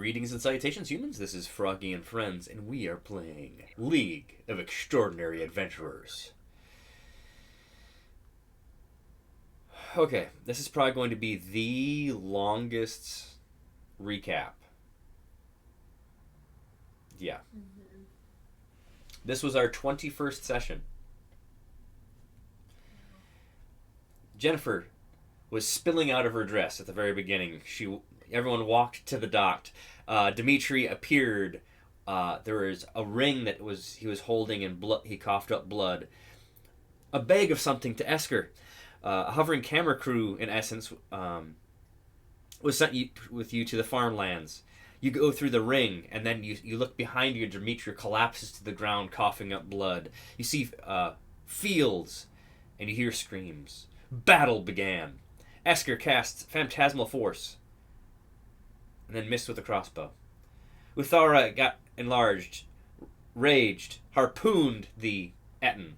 Greetings and salutations, humans. This is Froggy and Friends, and we are playing League of Extraordinary Adventurers. Okay, this is probably going to be the longest recap. Yeah. Mm-hmm. This was our 21st session. Jennifer was spilling out of her dress at the very beginning. Everyone walked to the dock. Dimitri appeared. There was a ring that he was holding, and he coughed up blood. A bag of something to Esker. A hovering camera crew, in essence, was sent with you to the farmlands. You go through the ring, and then you look behind you. Dimitri collapses to the ground, coughing up blood. You see fields, and you hear screams. Battle began. Esker casts Phantasmal Force, and then missed with a crossbow. Uthara got enlarged, raged, harpooned the Etten.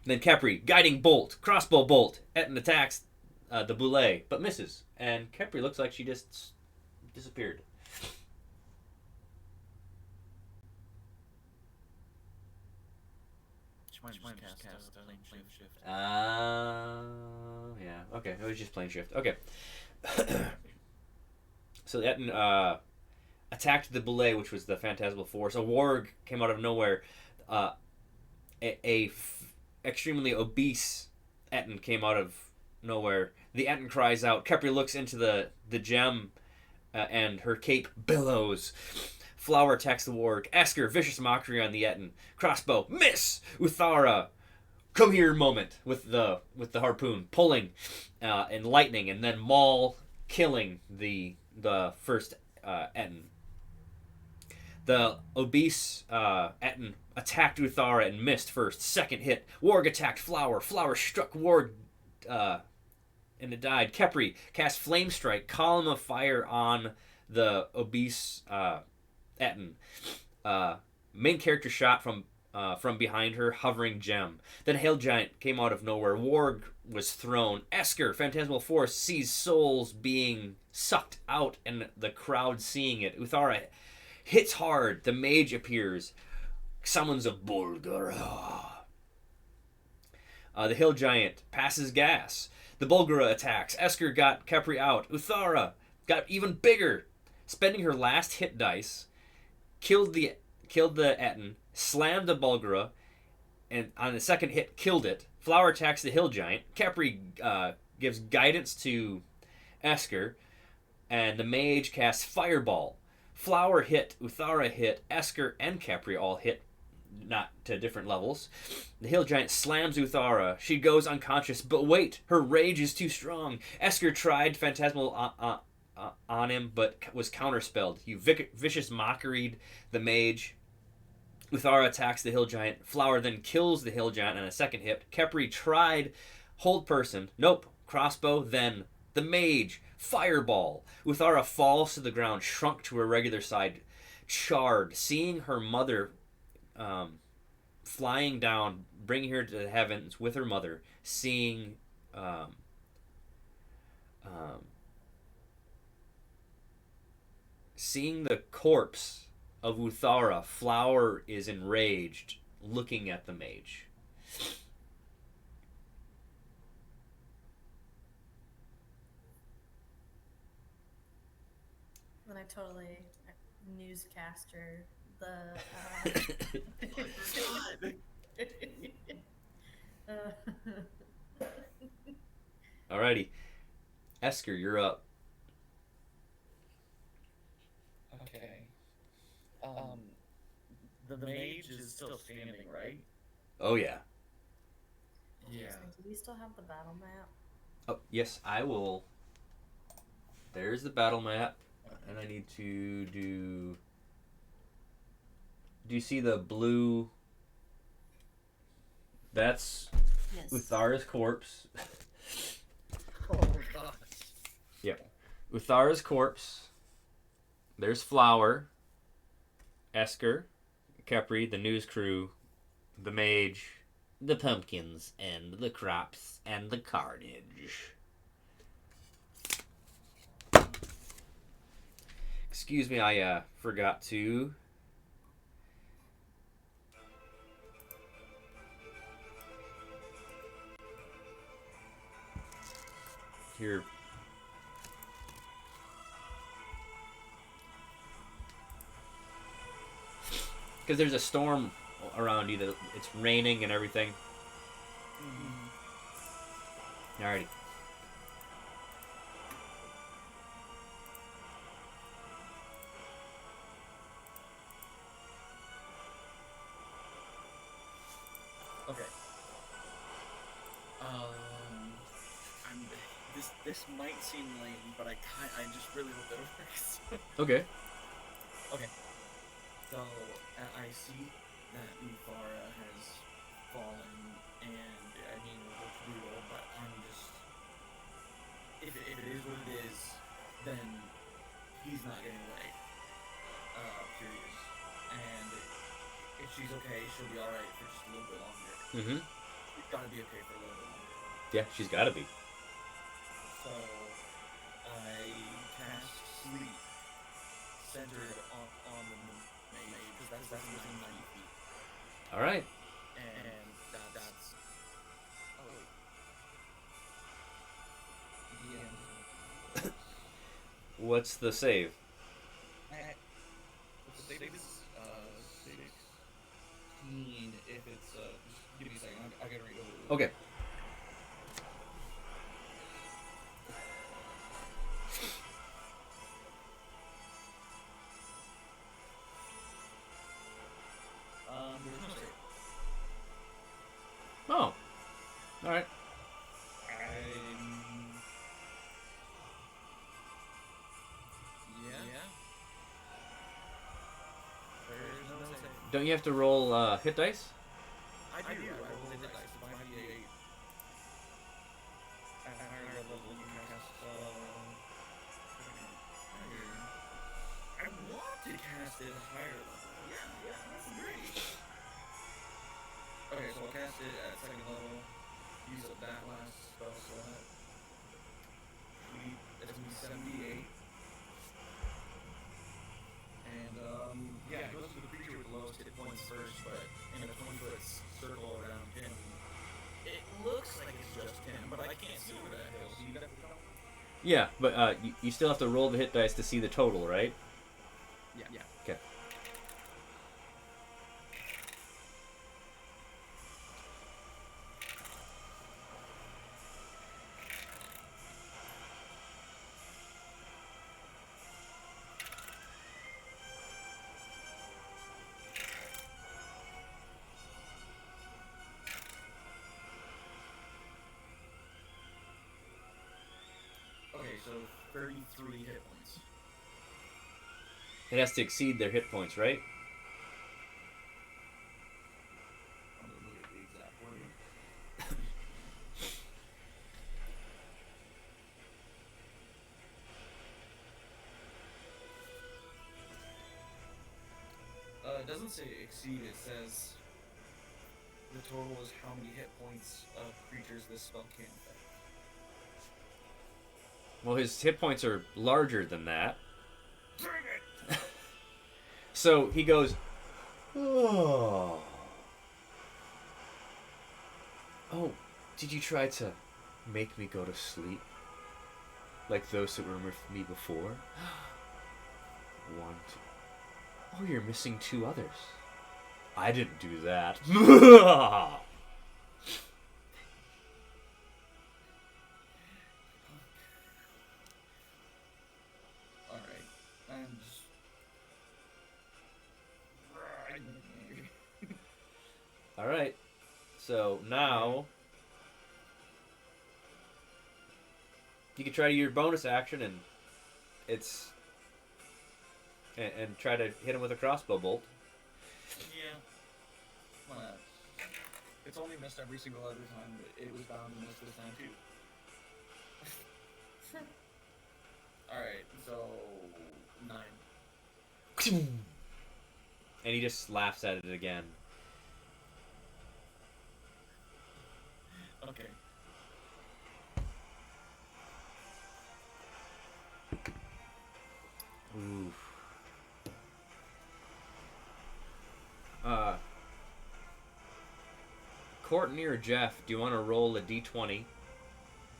Then Kepri, guiding bolt, crossbow bolt. Etten attacks the Boule, but misses. And Kepri looks like she just disappeared. Yeah, okay. It was just plane shift. Okay. So Etten attacked the Boule, which was the Phantasmal Force. A warg came out of nowhere. Extremely obese Etten came out of nowhere. The Etten cries out. Kepri looks into the gem, and her cape billows. Flower attacks the warg. Esker, vicious mockery on the Etten. Crossbow, miss! Uthara, come here moment with the harpoon, pulling, and lightning, and then Maul killing the first Etten. The obese Etten attacked Uthara and missed first. Second hit. Warg attacked Flower. Flower struck Warg and it died. Kepri cast Flame Strike, column of fire on the obese Etten. Main character shot from behind her, hovering gem. Then Hail Giant came out of nowhere. Warg was thrown. Esker, Phantasmal Force, sees souls being sucked out and the crowd seeing it. Uthara hits hard. The mage appears. Summons a Bulgara. The Hill Giant passes gas. The Bulgara attacks. Esker got Kepri out. Uthara got even bigger. Spending her last hit dice, killed the Etten, slammed the Bulgara, and on the second hit, killed it. Flower attacks the Hill Giant. Kepri gives guidance to Esker, and the mage casts Fireball. Flower hit, Uthara hit, Esker and Kepri all hit, not to different levels. The Hill Giant slams Uthara. She goes unconscious, but wait, her rage is too strong. Esker tried Phantasmal on him, but was counterspelled. He vicious mockeried the mage. Uthara attacks the Hill Giant. Flower then kills the Hill Giant on a second hit. Kepri tried hold person. Nope. Crossbow. Then the mage. Fireball. Uthara falls to the ground, shrunk to her regular side, charred. Seeing her mother flying down, bringing her to the heavens with her mother. Seeing the corpse of Uthara, Flower is enraged, looking at the mage. Then I totally newscaster the. Alrighty, Esker, you're up. Okay. The mage is still standing, right? Oh yeah. Yeah. Do we still have the battle map? Oh yes, I will. There's the battle map, and I need to do. Do you see the blue? That's Yes. Uthara's corpse. Oh gosh. Yep. Uthara's corpse. There's Flower, Esker, Kepri, the news crew, the mage, the pumpkins, and the crops, and the carnage. Excuse me, I forgot to. Here. Because there's a storm around you. It's raining and everything. Alrighty. Okay. This might seem lame, but I just really hope that it works. Okay. Okay. So I see that Uthara has fallen, and I mean it looks brutal, but I'm just if it is what it is, then he's not getting away. Period. And if she's okay, she'll be alright for just a little bit longer. Mm-hmm. She's gotta be okay for a little bit longer. Yeah, she's got to be. So I cast sleep centered on the maid because that's within 90 feet, All right. and that's yeah. What's the save? The save is 16. If it's just give me a second, I gotta read over. Okay. There's no save. Oh. All right. Yeah. There's no save. Don't you have to roll hit dice? I do. I roll the dice. 5d8. At a higher level, you can cast I want to cast it at a higher level. Yeah, that's great. Okay, so I'll cast it at second level. Use up that last spell slot. That's gonna be 78. And yeah, it goes to the creature with the lowest hit points first, but in a 20-foot circle around him. It looks like it's just him, but I can't see over that hill. So you got to Yeah, but you still have to roll the hit dice to see the total, right? Yeah. Okay. Okay, so 33 hit points. It has to exceed their hit points, right? I'm gonna look at the exact wording. It doesn't say exceed, it says the total is how many hit points of creatures this spell can affect. Well, his hit points are larger than that. Dang it! So he goes, oh. Oh, did you try to make me go to sleep? Like those that were with me before? One, two. Oh, you're missing two others. I didn't do that. Alright, I'm just... Alright. So now you can try your bonus action and it's and try to hit him with a crossbow bolt. Yeah. Why not? It's only missed every single other time, but it was bound to miss this time too. Alright, so 9. And he just laughs at it again. Okay. Oof. Courtney or Jeff, do you want to roll a d20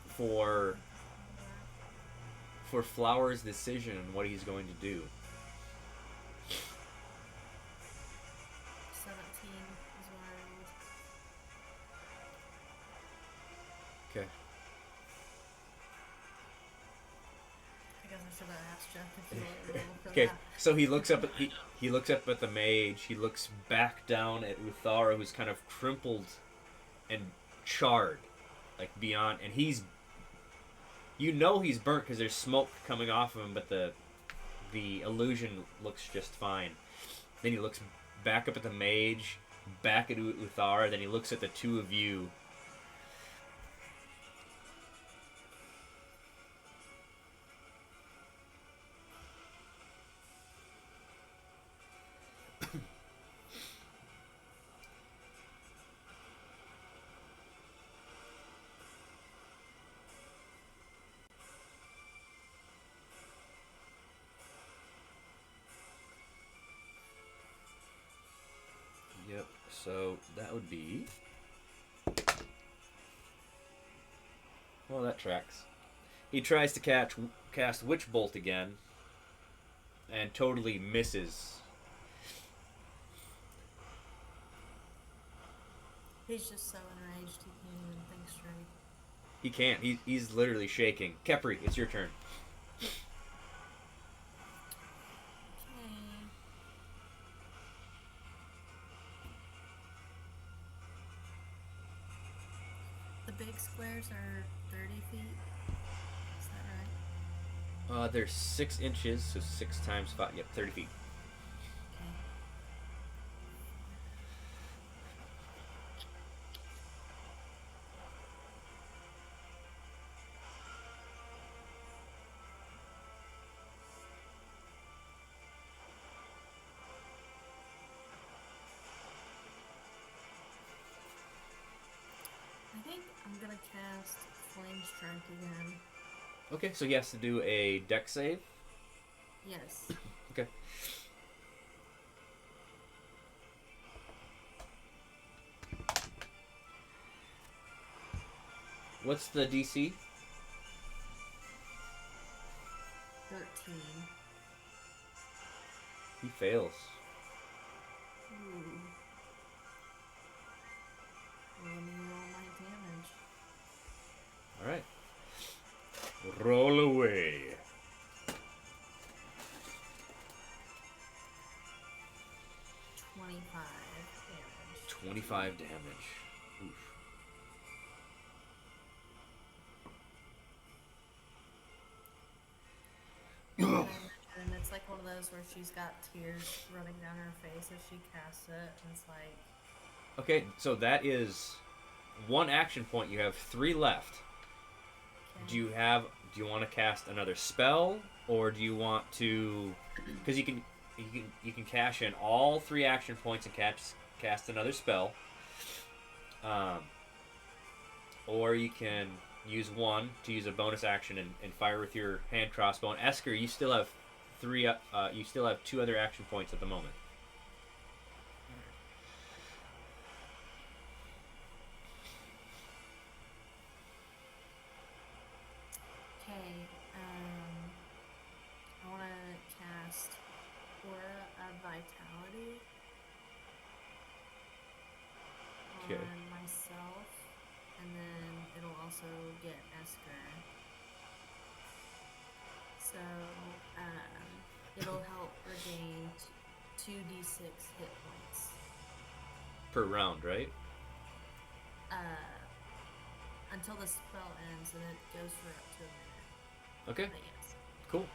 for Flower's decision and what he's going to do? 17 is what I rolled. Okay. I guess I should have asked Jeff if he wanted to roll for Okay, that. so he looks up at he looks up at the mage. He looks back down at Uthara, who's kind of crumpled and charred, like beyond. And he's, you know, he's burnt because there's smoke coming off of him, but the illusion looks just fine. Then he looks back up at the mage, back at Uthara. Then he looks at the two of you. Yep, so that would be... Well, that tracks. He tries to cast Witch Bolt again, and totally misses. He's just so enraged he can't even think straight. He can't. He's literally shaking. Kepri, it's your turn. Okay. The big squares are 30 feet. Is that right? They're 6 inches, so 6 times 5. Yep, 30 feet. Okay. I think I'm gonna cast Flame Strike again. Okay, so he has to do a dex save. Yes. Okay. What's the DC? 13. He fails. Ooh. Well, let me roll my damage. Alright. Roll away. 25 damage. 25 damage. Oof. And it's like one of those where she's got tears running down her face as she casts it, and it's like, Okay, so that is 1 action point. You have 3 left. okay. Do you want to cast another spell, or do you want to? Because you can cash in all 3 action points and cast another spell. Or you can use 1 to use a bonus action and fire with your hand crossbow. And Esker, you still have 3. You still have 2 other action points at the moment. Okay, I want to cast Aura of Vitality Okay. on myself, and then it'll also get Esker. So, it'll help regain 2d6 hit points. Per round, right? Until the spell ends, and it goes for up to a minute. Okay, But yes. cool.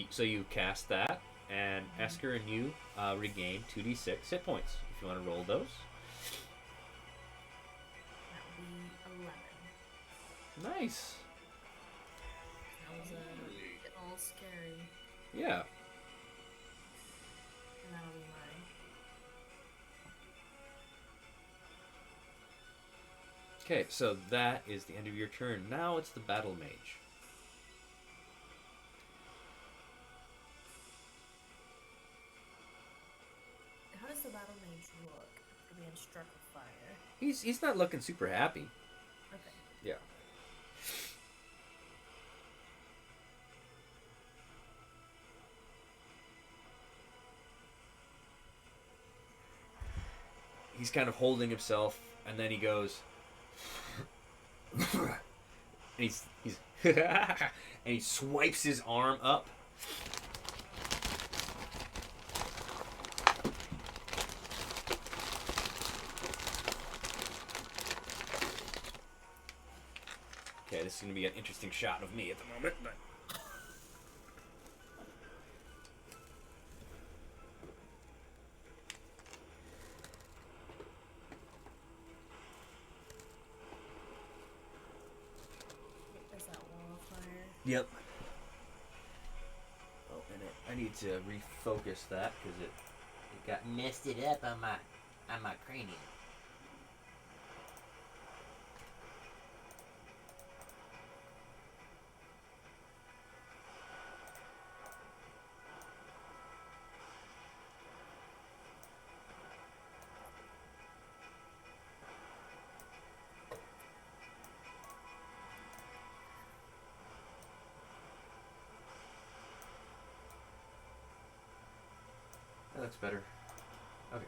So you cast that, and Esker and you regain 2d6 hit points. If you want to roll those. That would be 11. Nice. That was getting a little scary. Yeah. And that'll be mine. Okay, so that is the end of your turn. Now it's the battle mage. How does the battle mage look after being struck with fire? He's not looking super happy. Okay. Yeah. He's kind of holding himself, and then he goes, and he's and he swipes his arm up. Okay, this is gonna be an interesting shot of me at the moment, but. Is that wall of fire? Yep. Oh, and I need to refocus that because it got messed it up on my cranium. That looks better. Okay.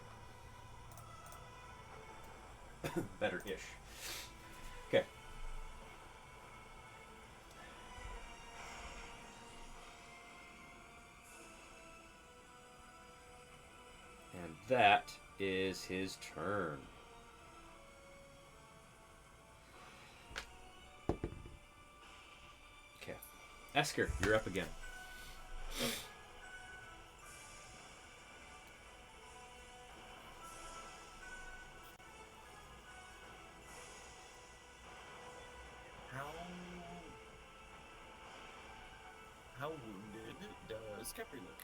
Better-ish. Okay. And that is his turn. Okay. Esker, you're up again. How wounded does Kepri look?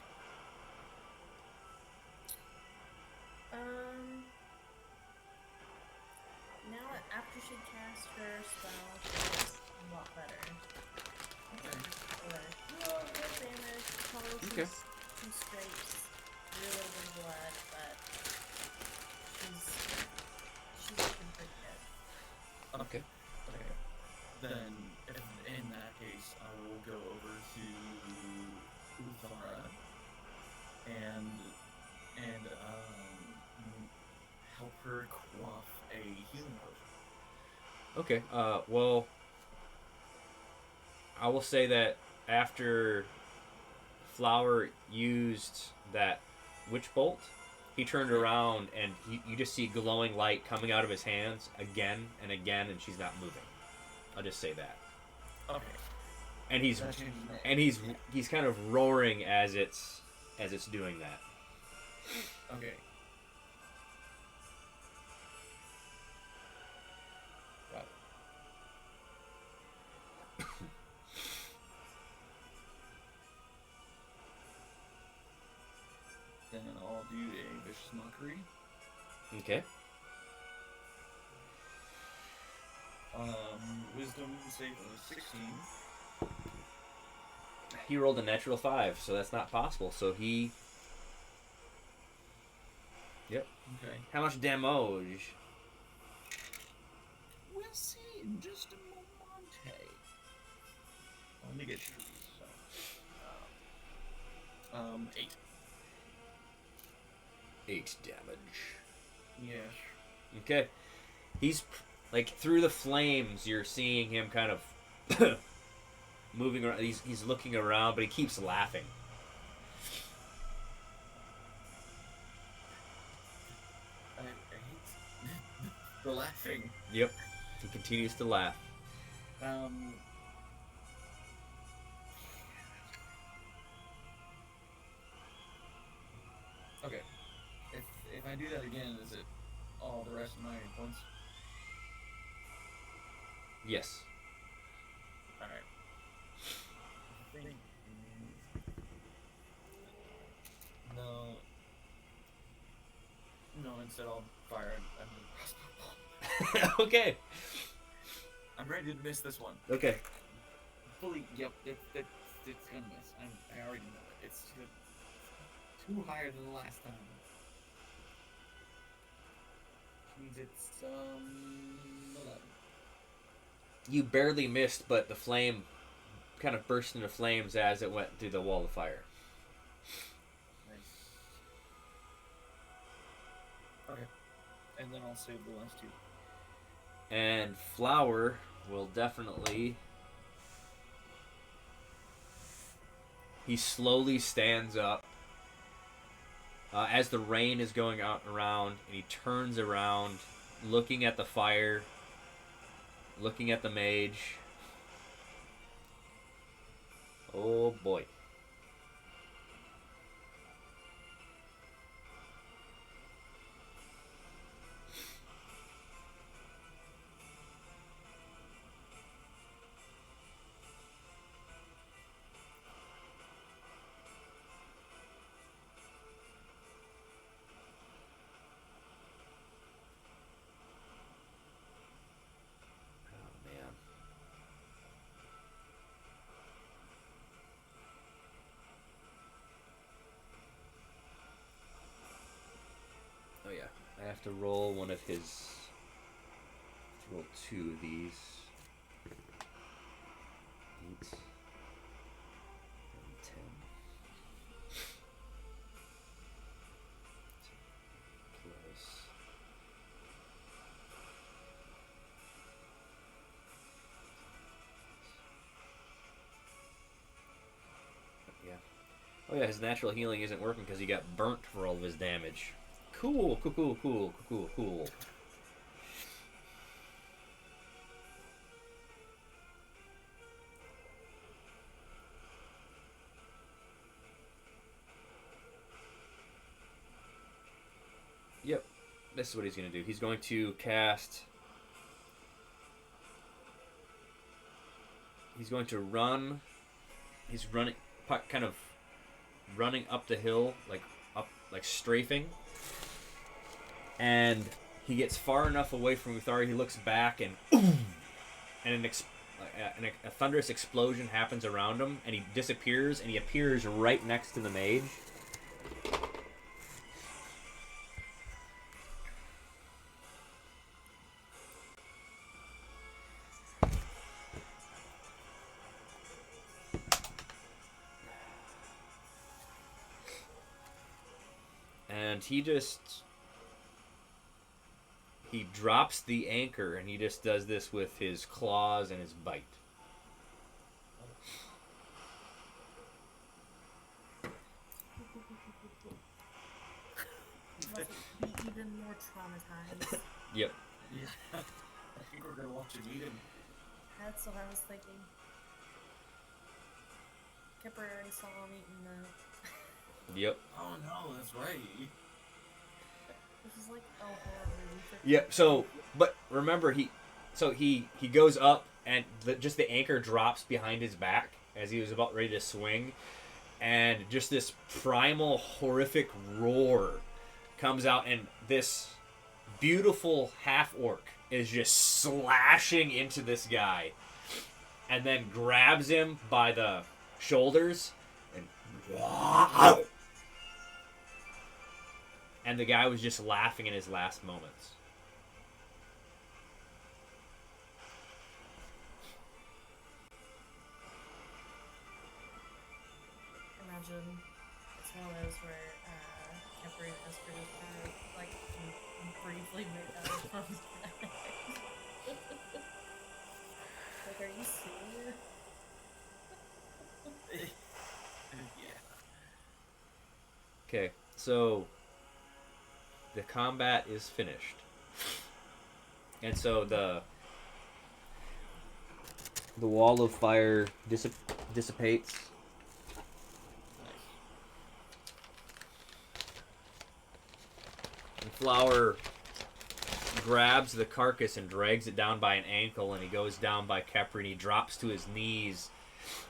Now after she cast her spell, she's a lot better. Okay. Well, good damage, probably Okay. some scrapes, really little bit of blood, but she's looking pretty good. Okay. Okay. Then, in that case, I will go over to Uthara and help her quaff a healing potion. Okay. Well, I will say that after Flower used that witch bolt, he turned around and you just see glowing light coming out of his hands again and again, and she's not moving. I'll just say that. Okay. And he's That changes my- he's kind of roaring as it's doing that. Okay. Got it. Then I'll do a vicious mockery. Okay. Wisdom save of 16. He rolled a natural 5, so that's not possible. So he. Yep. Okay. How much damage? We'll see in just a moment. Let me get you so. 8. 8 damage. Yes. Okay. He's like through the flames. You're seeing him kind of moving around. He's looking around, but he keeps laughing. I hate the laughing. Yep. He continues to laugh. Okay. If I do that again, is it all the rest of my points? Yes. Alright. No. No, instead I'll fire a crossbow bolt. Okay. I'm ready to miss this one. Okay. Fully, yep, it's gonna miss. I already know it. It's too higher than the last time. Means it's 11. You barely missed, but the flame kind of burst into flames as it went through the wall of fire. Nice. Okay. And then I'll save the last two. And Flower will definitely... He slowly stands up as the rain is going out and around, and he turns around, looking at the fire, looking at the mage. Oh boy. Oh man. Oh yeah, I have to roll one of his. Roll two of these. 8 and 10. Plus. Yeah. Oh yeah, his natural healing isn't working because he got burnt for all of his damage. Cool, cool, cool, cool, cool, cool. Yep, this is what he's going to do. He's going to cast... He's going to run... He's running... kind of running up the hill, like strafing. And he gets far enough away from Uthara, he looks back and... And a thunderous explosion happens around him, and he disappears, and he appears right next to the mage. And he drops the anchor, and he just does this with his claws and his bite. Must be even more traumatized. Yep. Yeah. I think we're gonna watch him eat him. That's what I was thinking. Kipper already saw him eating the... Yep. Oh no, that's right. This is like a horror movie. Yep. So, but remember, he goes up, and just the anchor drops behind his back as he was about ready to swing, and just this primal, horrific roar comes out, and this beautiful half-orc is just slashing into this guy, and then grabs him by the shoulders, and the guy was just laughing in his last moments. Imagine it's one of those where Kipper and Esper just kind of like briefly make out from his back. Like, are you seeing it? Yeah. Okay, so the combat is finished, and so the wall of fire dissipates. And Flower grabs the carcass and drags it down by an ankle, and he goes down by Kepri, and he drops to his knees,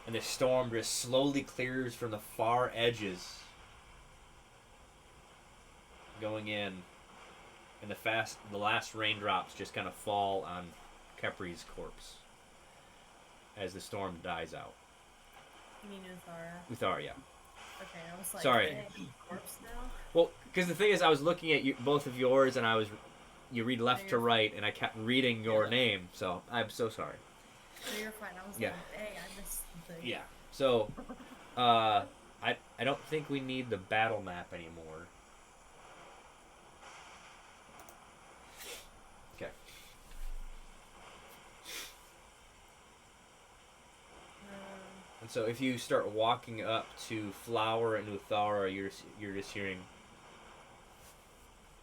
and the storm just slowly clears from the far edges, going in, and the last raindrops just kind of fall on Kepri's corpse as the storm dies out. You mean Uthara? Uthara, yeah. Okay, I was like, Sorry. hey, corpse now? Well, because the thing is, I was looking at both of yours, and you read left to right, and I kept reading your Yeah. name, so I'm so sorry. So you're fine. I was Yeah. like, hey, I missed something. Yeah. So, I don't think we need the battle map anymore. Okay. And so if you start walking up to Flower and Uthara, you're just hearing.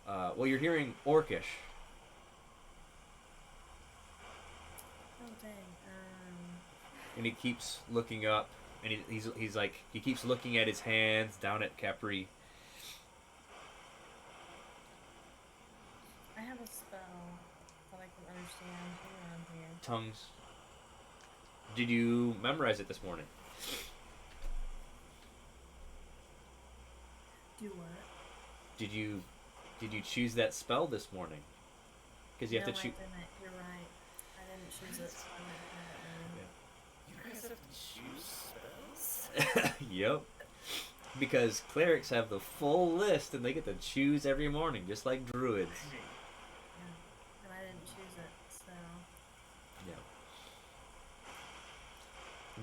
Well, you're hearing Orcish. Oh dang. And he keeps looking up, and he's like he keeps looking at his hands down at Capri. I have a spell that I can understand. Hang on here. Tongues. Did you memorize it this morning? Do what? Did you choose that spell this morning? Because you have No, to choose. I didn't. You're right. I didn't choose it. So I'm You guys have to choose spells? Yep. Because clerics have the full list and they get to choose every morning, just like druids. Dang. yeah. And I didn't choose it, so. Yeah.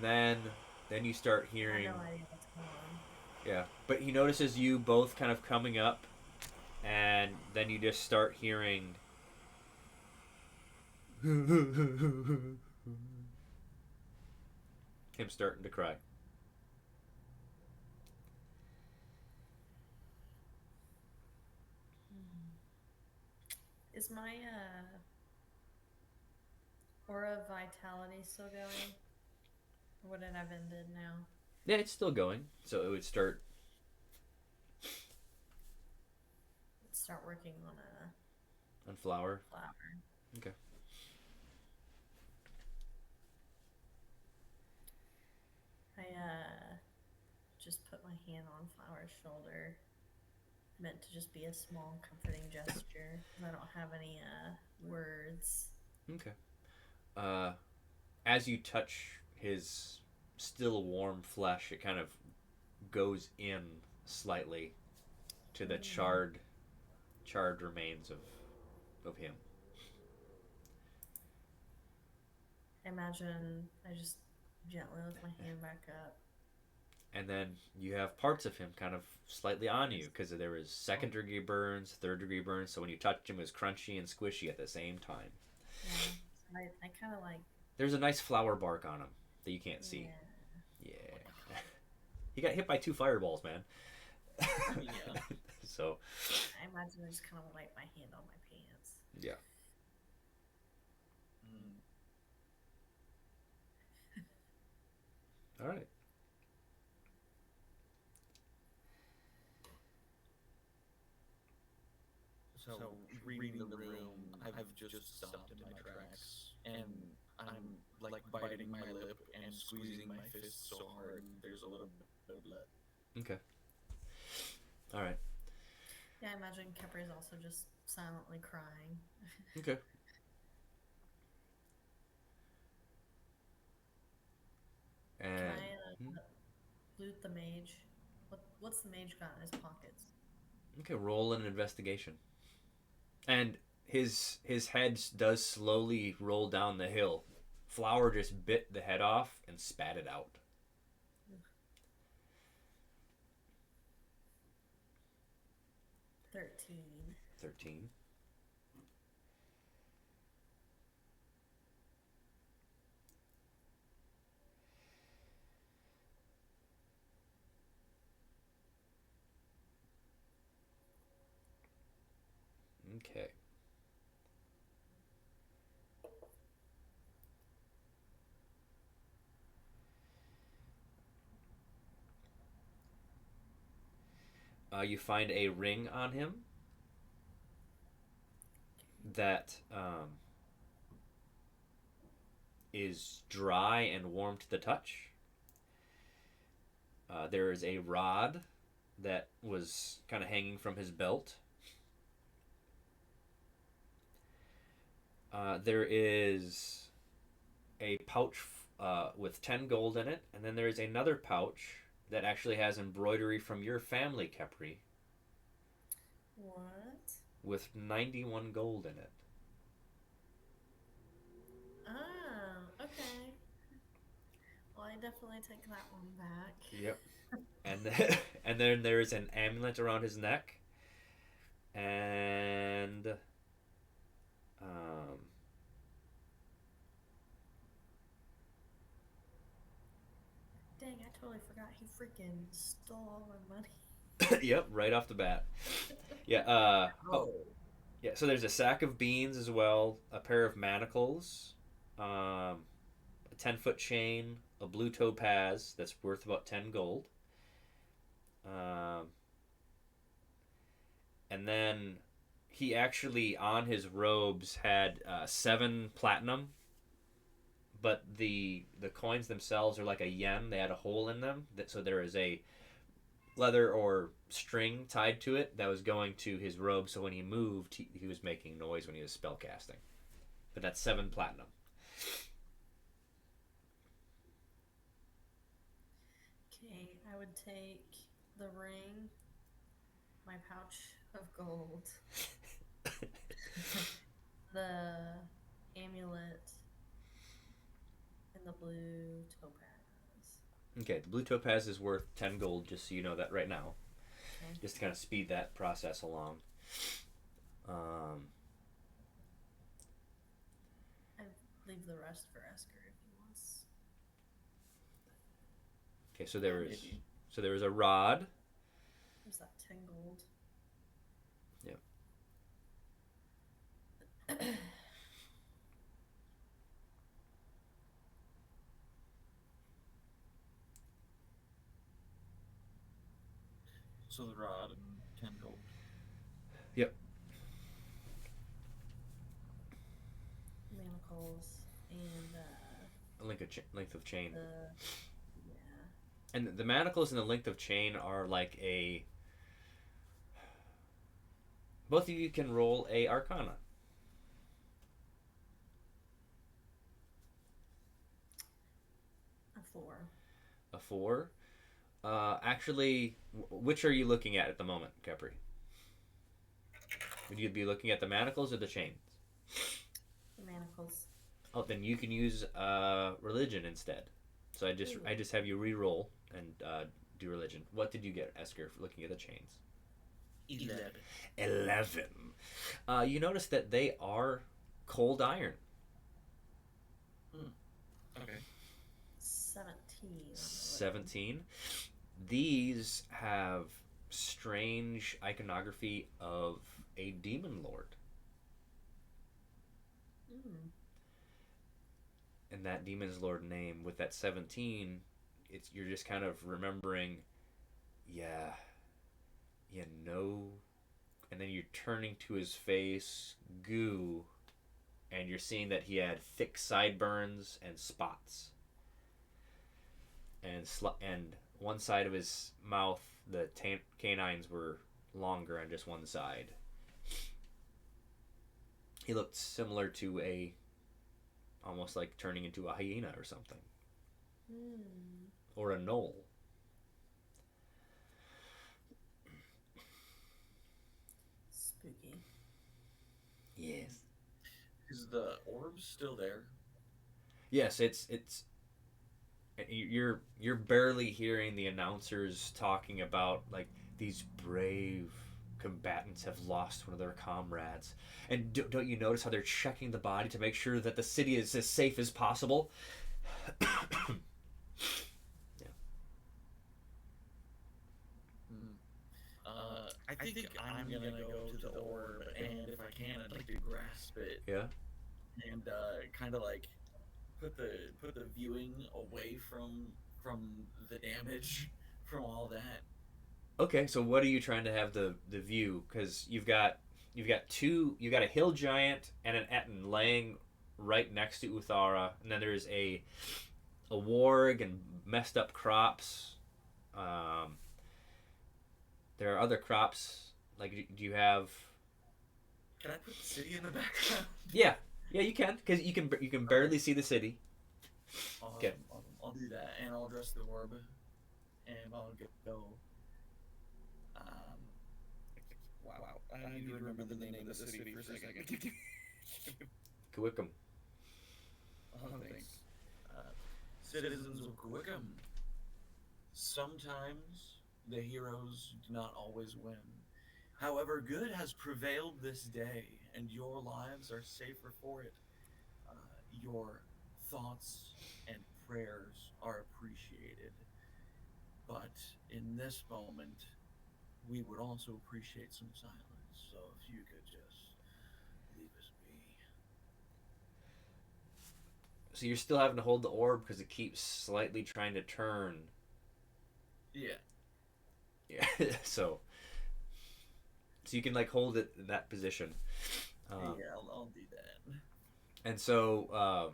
And then you start I hearing. have no idea what's going on. Yeah, but he notices you both kind of coming up, and then you just start hearing. Him starting to cry. Is my aura of vitality still going? Or would it have ended now? Yeah, it's still going, so it would start. Let's start working on a On Flower. flower. Okay. I just put my hand on Flower's shoulder. Meant to just be a small comforting gesture. I don't have any words. Okay. As you touch his still warm flesh, it kind of goes in slightly to the charred remains of him. I imagine I just gently lift my hand back up. And then you have parts of him kind of slightly on you because there was second degree burns, third degree burns. So when you touched him, it was crunchy and squishy at the same time. Yeah. I kind of like. There's a nice flower bark on him that you can't see. Yeah. Yeah. He got hit by 2 fireballs, man. Yeah. So. I imagine I just kind of wipe my hand on my pants. Yeah. All right. So, reading the room, I've just stopped in my tracks, and I'm like biting my lip and squeezing my fist so hard there's a little bit of blood. Okay. All right. Yeah, I imagine Kepri is also just silently crying. Okay. Can And I loot the mage? What's the mage got in his pockets? okay, roll an investigation. And his head does slowly roll down the hill. Flower just bit the head off and spat it out. 13. 13. Okay. You find a ring on him that is dry and warm to the touch. There is a rod that was kind of hanging from his belt. There is a pouch with 10 gold in it, and then there is another pouch that actually has embroidery from your family, Kepri. What? with 91 gold in it. Oh, okay. Well, I definitely take that one back. Yep. And then, and then there's an amulet around his neck, and um, Dang, I totally forgot he freaking stole all my money. yep, right off the bat. Yeah. Oh, Oh, yeah. So there's a sack of beans as well, a pair of manacles, a 10-foot chain, a blue topaz that's worth about 10 gold. Um, and then he actually on his robes had 7 platinum, but the coins themselves are like a yen. They had a hole in them, so there is a leather or string tied to it that was going to his robe. So when he moved, he was making noise when he was spell casting. But that's 7 platinum. Okay, I would take the ring, my pouch of gold, the amulet, and the blue topaz. Okay, the blue topaz is worth 10 gold, just so you know that right now, Okay. just to kind of speed that process along. Um, I leave the rest for Esker if he wants. okay, so there is maybe. a rod. There's that 10 gold. Yep. So the rod and 10 gold. Yep. Manacles and A length of chain. yeah. And the manacles and the length of chain are like a. Both of you can roll a Arcana. A 4. A 4. Actually, which are you looking at the moment, Capri? Would you be looking at the manacles or the chains? The manacles. Oh, then you can use religion instead. So I just have you re-roll and do religion. What did you get, Esker, for looking at the chains? 11. 11. You notice that they are cold iron. Okay. 17. 17. These have strange iconography of a demon lord. And that demon's lord name with that 17, you're just kind of remembering, yeah, you know, and then you're turning to his face, goo, and you're seeing that he had thick sideburns and spots. And one side of his mouth, the canines were longer on just one side. He looked similar to almost like turning into a hyena or something. Or a gnoll. Spooky. Yes. Is the orb still there? Yes, it's you're barely hearing the announcers talking about like these brave combatants have lost one of their comrades, and don't you notice how they're checking the body to make sure that the city is as safe as possible? Yeah. I think I'm gonna go to the orb, and if I can, I'd like to grasp it Yeah. and kind of like put the viewing away from the damage from all that. Okay, so what are you trying to have the view? Because you've got a hill giant and an Etten laying right next to Uthara, and then there's a warg and messed up crops. Um, there are other crops. Like, do you have? Can I put the city in the background? Yeah, yeah, you can, because you can barely see the city. Awesome, Okay. awesome. I'll do that, and I'll address the orb, and I'll go. Wow. I need to remember the name of the city for a second. Gwickham. Oh, thanks. Uh, Citizens of Gwickham. Sometimes the heroes do not always win. However, good has prevailed this day, and your lives are safer for it. Your thoughts and prayers are appreciated. But in this moment, we would also appreciate some silence. So if you could just leave us be. So you're still having to hold the orb because it keeps slightly trying to turn. Yeah. Yeah. So you can like hold it in that position. Yeah, I'll do that. And so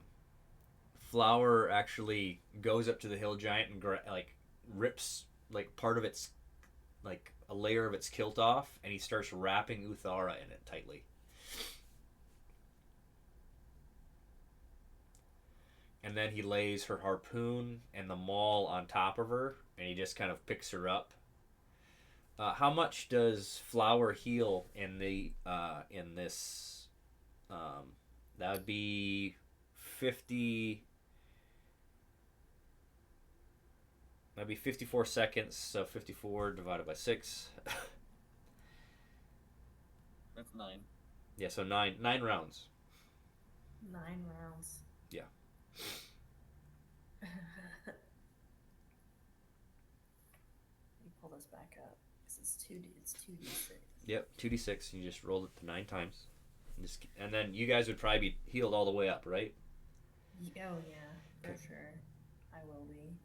Flower actually goes up to the hill giant and like rips like part of its like a layer of its kilt off, and he starts wrapping Uthara in it tightly. And then he lays her harpoon and the maul on top of her, and he just kind of picks her up. How much does Flower heal in the in this? Um, that would be 50. That'd be 54 seconds. So 54 divided by 6. That's 9. Yeah, so nine rounds. 9 rounds. Yeah. Let me pull this back up. Because it's 2d6. Yep, 2d6. You just roll it to 9 times. And then you guys would probably be healed all the way up, right? Oh, yeah, for Okay. sure. I will be.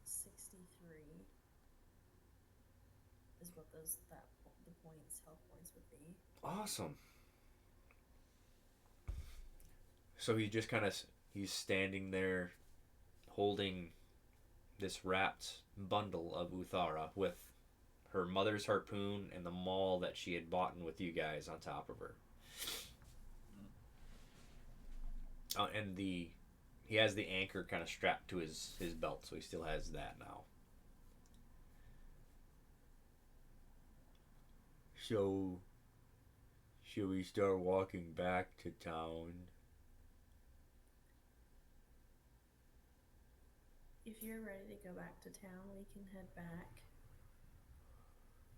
63 is what the health points would be. Awesome. So he just kind of he's standing there holding this wrapped bundle of Uthara with her mother's harpoon and the maul that she had bought with you guys on top of her. And he has the anchor kind of strapped to his belt, so he still has that now. So, should we start walking back to town? If you're ready to go back to town, we can head back.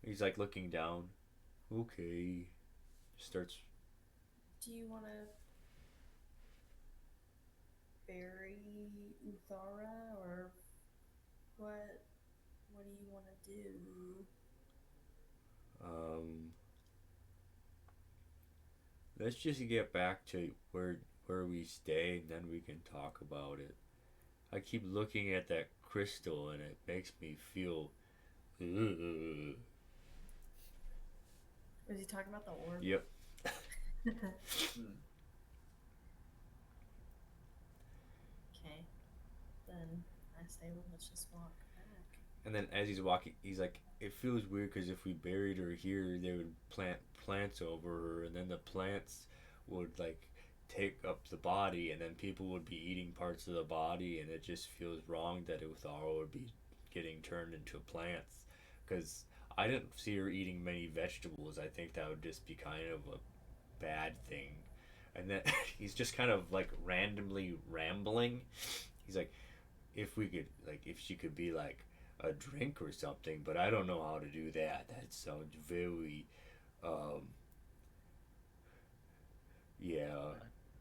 He's like looking down. Okay. Starts. Do you want to bury Uthara, or what? What do you want to do? Um. Let's just get back to where we stay, and then we can talk about it. I keep looking at that crystal, and it makes me feel. Ugh. Was he talking about the orb? Yep. Okay, then I say, well, let's just walk back. And then as he's walking, he's like, it feels weird because if we buried her here, they would plant plants over her, and then the plants would like take up the body, and then people would be eating parts of the body, and it just feels wrong that Uthara would be getting turned into plants. Because I didn't see her eating many vegetables. I think that would just be kind of a bad thing. And then he's just kind of like randomly rambling. He's like, if we could, like, if she could be like a drink or something, but I don't know how to do that. That sounds very, um, yeah.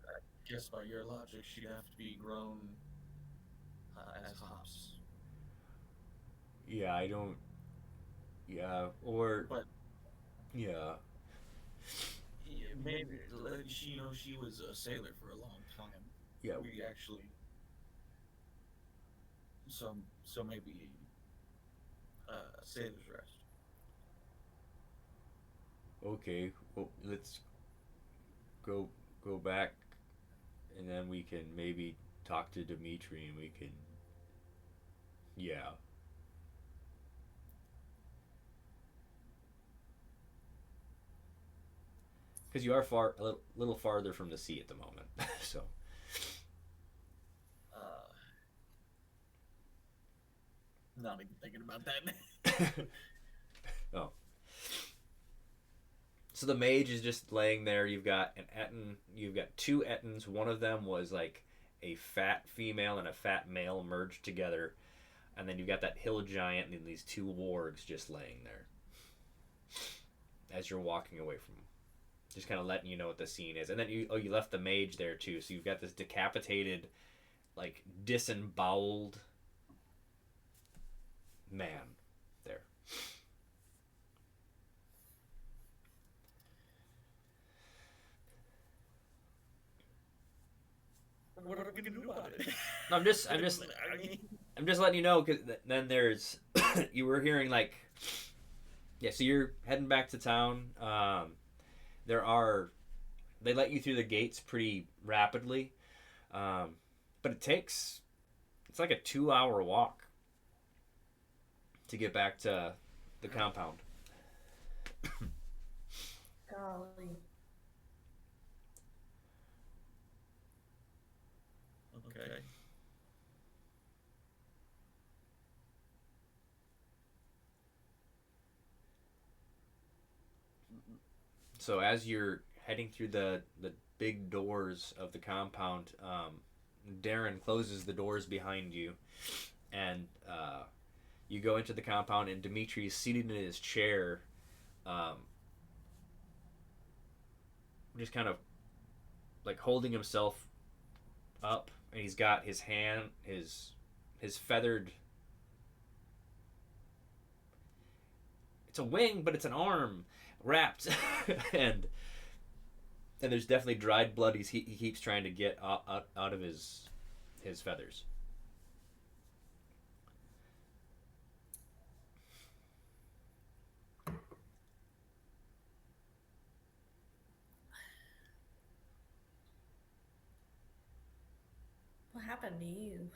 I guess by your logic, she'd have to be grown as hops. Yeah, I don't. Yeah, or But yeah, maybe she was a sailor for a long time. yeah. We actually so maybe sailor's rest. Okay, well, let's go go back, and then we can maybe talk to Dimitri, and we can. Yeah. because you are little farther from the sea at the moment. So Uh, not even thinking about that. oh, so the mage is just laying there. You've got an Etten. You've got two Ettins. One of them was like a fat female and a fat male merged together, and then you've got that hill giant and these two wargs just laying there as you're walking away from them. Just kind of letting you know what the scene is. And then you left the mage there too, so you've got this decapitated, like disemboweled man there. What are we gonna do about it? I'm just I mean, I'm just letting you know, because then there's you were hearing like, yeah, so you're heading back to town. There are, they let you through the gates pretty rapidly, um, but it's like a 2 hour walk to get back to the compound. Golly. okay. So as you're heading through the big doors of the compound, Darren closes the doors behind you, and you go into the compound, and Dimitri is seated in his chair, um, just kind of like holding himself up, and he's got his hand, his feathered. It's a wing, but it's an arm wrapped, and there's definitely dried blood. He keeps trying to get out of his feathers. What happened to you?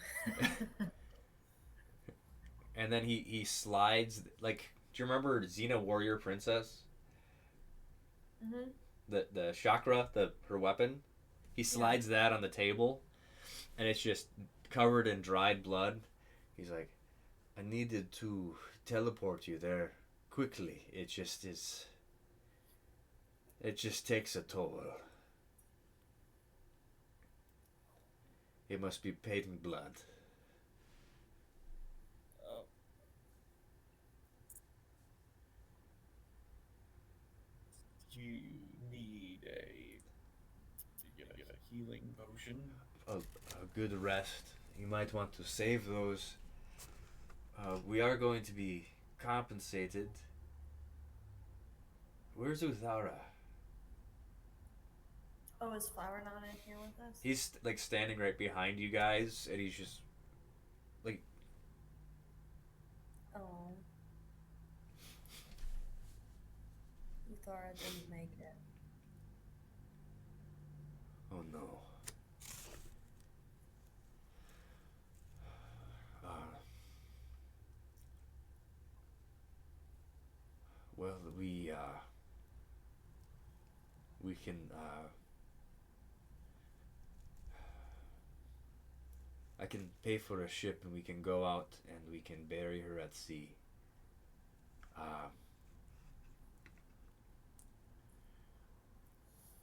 And then he slides, like, do you remember Xena Warrior Princess? Mm-hmm. The chakra, her weapon. He slides that on the table, and it's just covered in dried blood. He's like, I needed to teleport you there quickly. It just is. It just takes a toll. It must be paid in blood. Uh, you need get a healing potion. A good rest. You might want to save those. We are going to be compensated. Where's Uthara? Oh, is Flower not in here with us? He's like standing right behind you guys, and he's just like, Oh. Uthara didn't make it. oh no. Well, we can I can pay for a ship, and we can go out and we can bury her at sea. Um,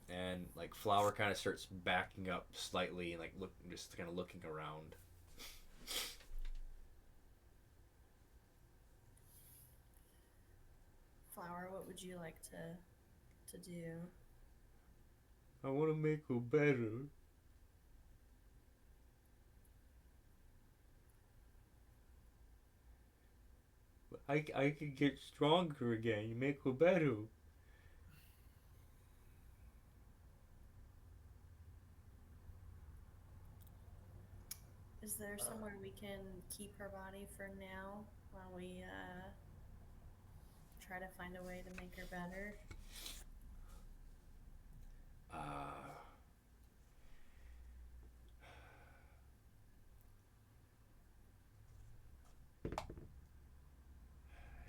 and like Flower kind of starts backing up slightly and like just kind of looking around. Flower, what would you like to do? I want to make her better. I can get stronger again. You make her better. Is there somewhere we can keep her body for now while we try to find a way to make her better? Uh,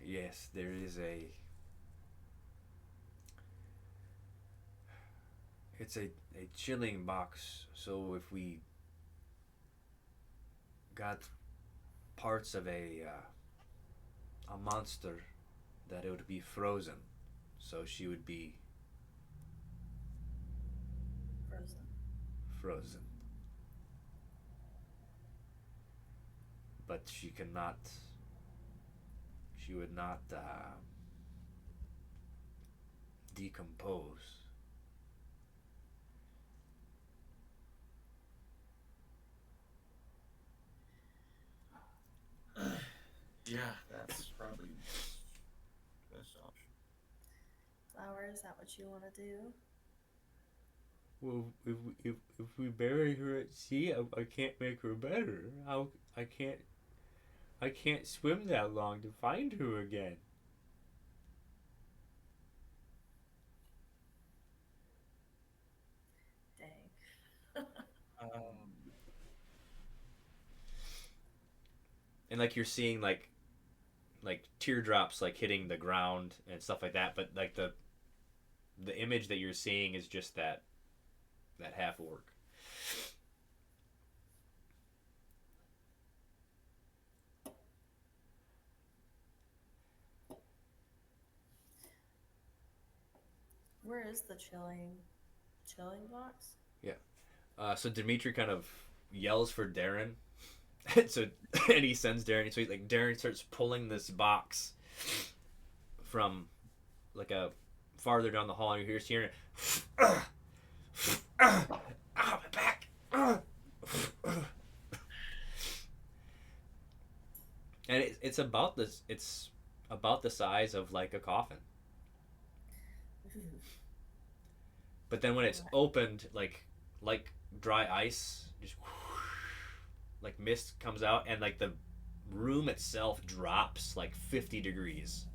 yes, there is It's a chilling box, so if we got parts of a monster, that it would be frozen, so she would be Frozen. frozen. But she cannot. She would not decompose. Yeah, that's probably best option. Flower, is that what you want to do? Well, if we bury her at sea, I can't make her better. How I can't swim that long to find her again. Dang. Um, And like you're seeing like teardrops like hitting the ground and stuff like that, but like the image that you're seeing is just that half orc. Where is the chilling box? Yeah. So Dimitri kind of yells for Darren. So and he sends Darren. So he's like Darren starts pulling this box from like a farther down the hall, and you hear it. My back. And it's about this. It's about the size of like a coffin. But then when it's opened, like dry ice, just like mist comes out, and like the room itself drops like 50 degrees,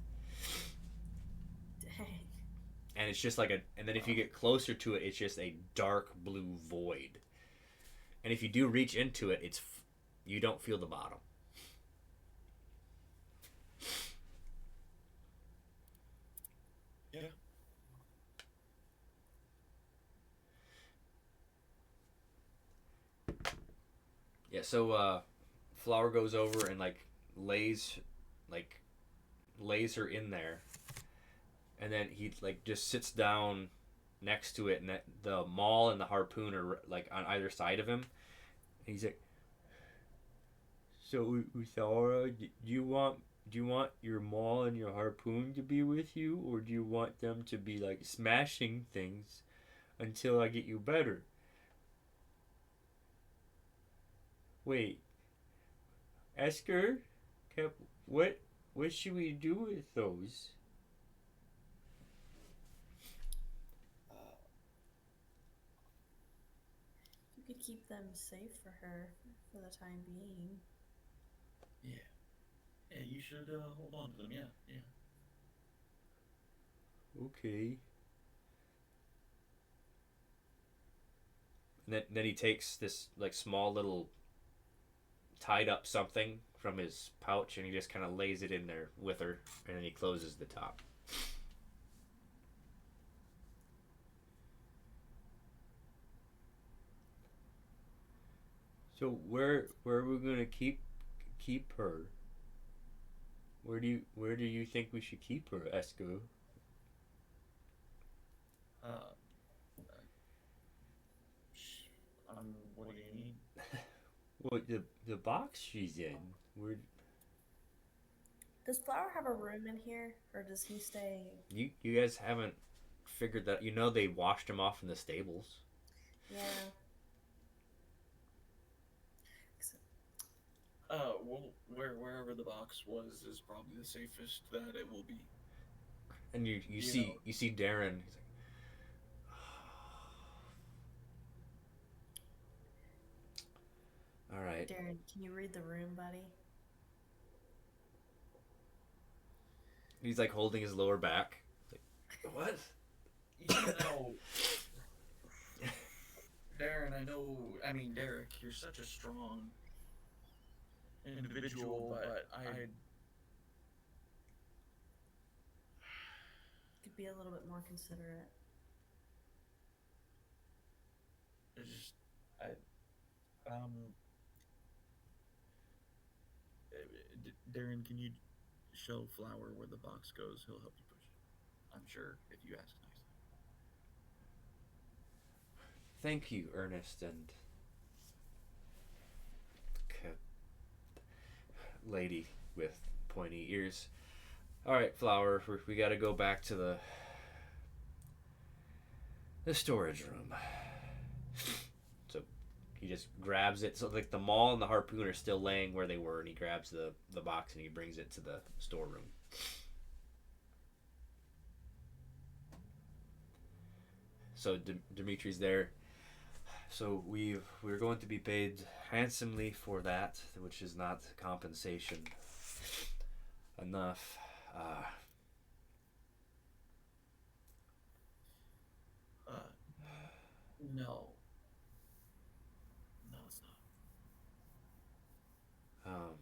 Dang. and it's just like a. And then if you get closer to it, it's just a dark blue void. And if you do reach into it, it's you don't feel the bottom. yeah. Yeah. So Flower goes over and lays like lays her in there, and then he like just sits down next to it, and the maul and the harpoon are like on either side of him. And he's like, "So Uthara, do you want your maul and your harpoon to be with you, or do you want them to be like smashing things until I get you better?" Wait, Esker, Cap, what should we do with those? You could keep them safe for her for the time being. Yeah. Yeah, you should hold on to them. Yeah, yeah. Okay. And then he takes this like small little tied up something from his pouch, and he just kind of lays it in there with her, and then he closes the top. So where are we gonna keep her? Where do you think we should keep her, Esco? Uh, what do you mean? Well, the box she's in. Where Does Flower have a room in here, or does he stay? you guys haven't figured that? You know they washed him off in the stables. Yeah. Well, wherever the box was is probably the safest that it will be. And you You see know, you see Darren. He's like, all right. Darren, can you read the room, buddy? He's like holding his lower back. Like, what? you know, Darren. I mean, Derek, you're such a strong individual, but I Could be a little bit more considerate. It's just, I, um, Darren, can you show Flower where the box goes? He'll help you push it. I'm sure if you ask nicely. Thank you, Ernest and lady with pointy ears. All right, Flower, we got to go back to the storage room. So he just grabs it. So like the maul and the harpoon are still laying where they were, and he grabs the box and he brings it to the storeroom. So Dimitri's there. So we're going to be paid handsomely for that, which is not compensation enough. No. No, it's not. Um,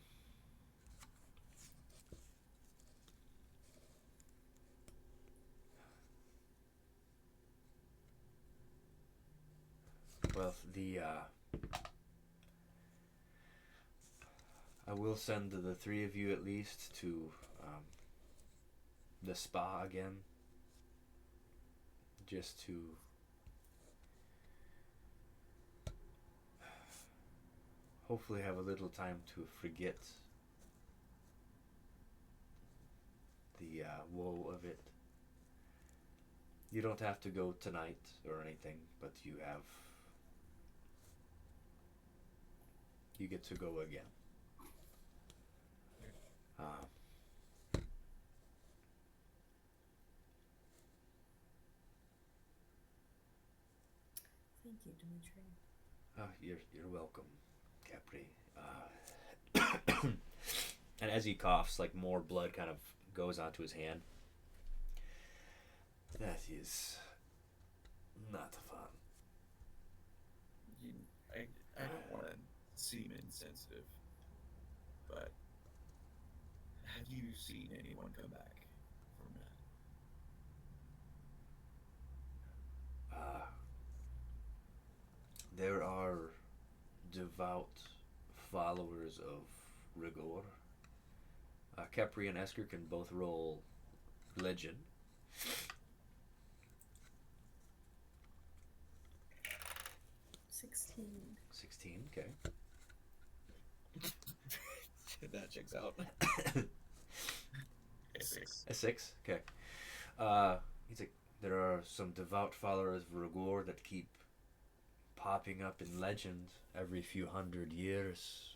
well, I will send the three of you at least to the spa again, just to hopefully have a little time to forget the woe of it. You don't have to go tonight or anything, but you get to go again. Thank you, Dimitri. You're welcome, Capri. And as he coughs, like more blood kind of goes onto his hand. That is not fun. I don't want to seem insensitive, but have you seen anyone come back from that? There are devout followers of Rigor. Capri and Esker can both roll legend. 16, okay. That checks out. A 6, okay. He's like, there are some devout followers of Rigor that keep popping up in legend every few hundred years.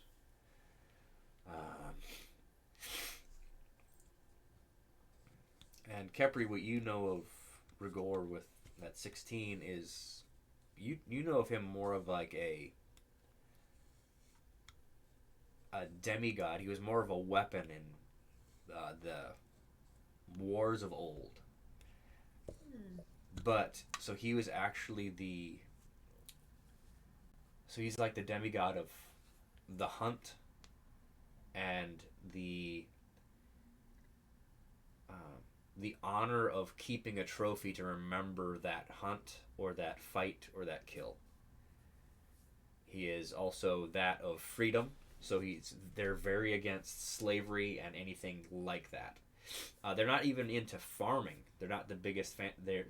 And Kepri, what you know of Rigor with that 16 is you know of him more of like a demigod. He was more of a weapon in the wars of old. But so he was actually he's like the demigod of the hunt and the honor of keeping a trophy to remember that hunt or that fight or that kill. He is also that of freedom, so they're very against slavery and anything like that. They're not even into farming. They're not the biggest fan. They're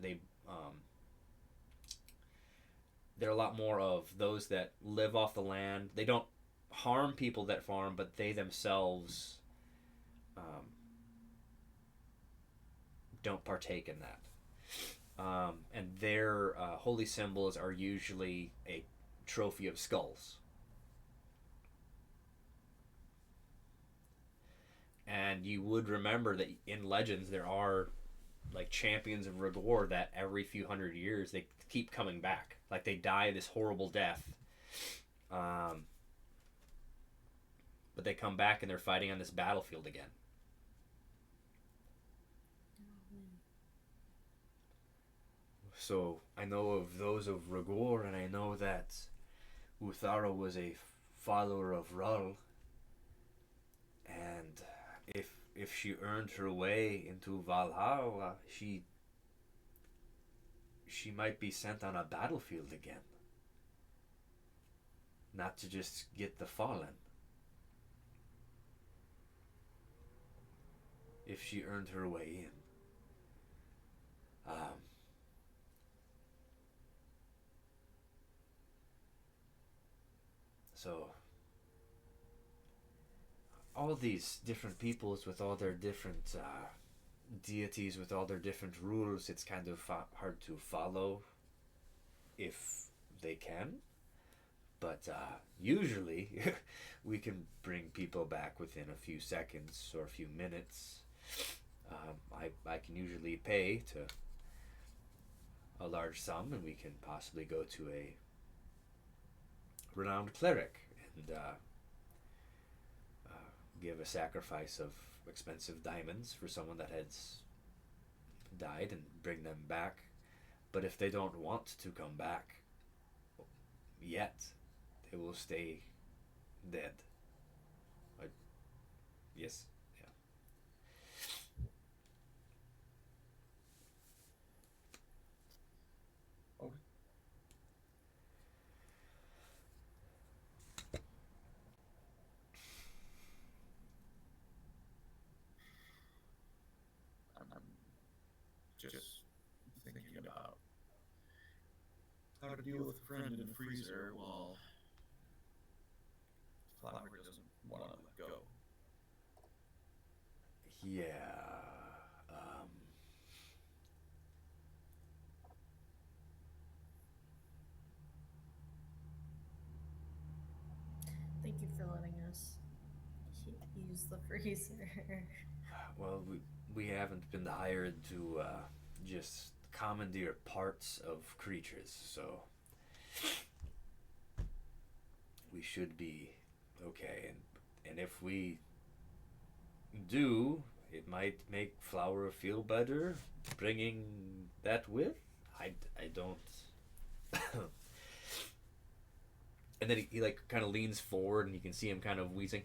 a lot more of those that live off the land. They don't harm people that farm, but they themselves don't partake in that. And their holy symbols are usually a trophy of skulls. And you would remember that in legends there are like champions of Rigor that every few hundred years they keep coming back. Like they die this horrible death. But they come back and they're fighting on this battlefield again. So I know of those of Rigor, and I know that Uthara was a follower of Rul, and if she earned her way into Valhalla, she might be sent on a battlefield again. not to just get the fallen. If she earned her way in. Um, so, all these different peoples with all their different deities, with all their different rules, it's kind of hard to follow if they can. But usually, we can bring people back within a few seconds or a few minutes. I can usually pay to a large sum, and we can possibly go to a renowned cleric and give a sacrifice of expensive diamonds for someone that has died and bring them back. But if they don't want to come back yet, they will stay dead. Yes. Yeah. Okay. I'm just thinking about how to deal with a friend in the freezer while Flower doesn't want to let go. Yeah. Thank you for letting us use the freezer. Well, we haven't been hired to just commandeer parts of creatures, so we should be okay. And if we do, it might make Flower feel better bringing that with. I don't. And then he like kind of leans forward, and you can see him kind of wheezing.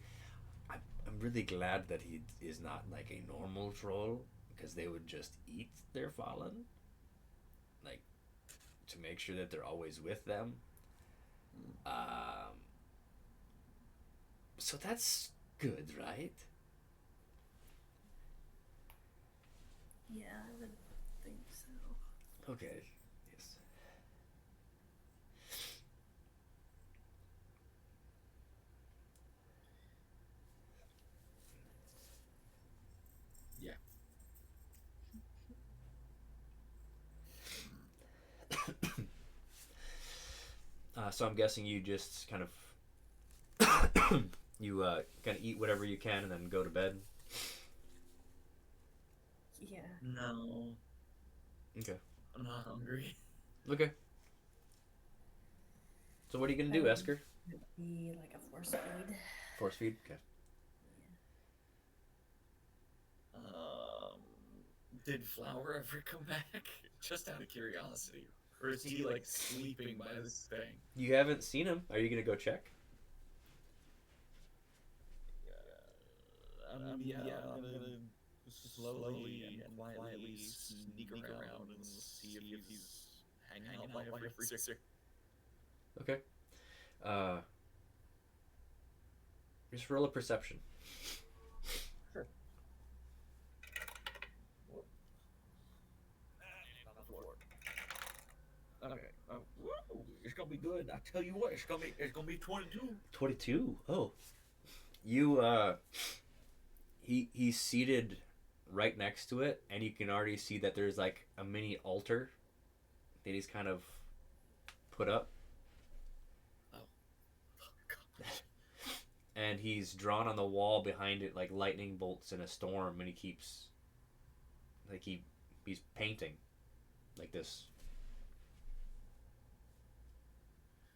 I'm really glad that he is not like a normal troll, because they would just eat their fallen, like, to make sure that they're always with them. So that's good, right? Yeah, I would think so. Okay. Yes. Yeah. So I'm guessing you just kind of you kind of eat whatever you can and then go to bed. Yeah. No, Okay. I'm not hungry. Okay. So what are you gonna I do, would Esker? be like a force feed. Force feed. Okay. Um, did Flower ever come back? Just out of curiosity. Or is he like sleeping by this thing? You haven't seen him. Are you gonna go check? Yeah, I'm gonna slowly and quietly sneak around and see if he's hanging out by a freezer. Okay. Uh, just roll a perception. Sure. Okay. Woo, it's gonna be good. I tell you what, it's gonna be 22. 22. Oh, you he's seated right next to it, and you can already see that there's like a mini altar that he's kind of put up. Oh. And he's drawn on the wall behind it like lightning bolts in a storm, and he keeps like he's painting like this.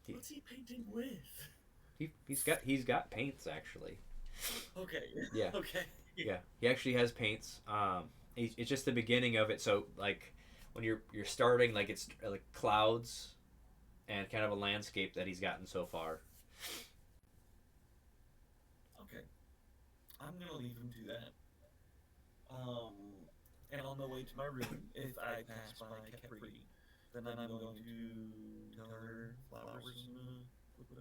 What's he painting with? He's got paints actually. Okay. Yeah. Okay. Yeah, he actually has paints. It's just the beginning of it. So like when you're starting, like it's like clouds and kind of a landscape that he's gotten so far. Okay. I'm gonna leave him to that. And on the way to my room, if I pass by Capri, then I'm going to tell her Flowers put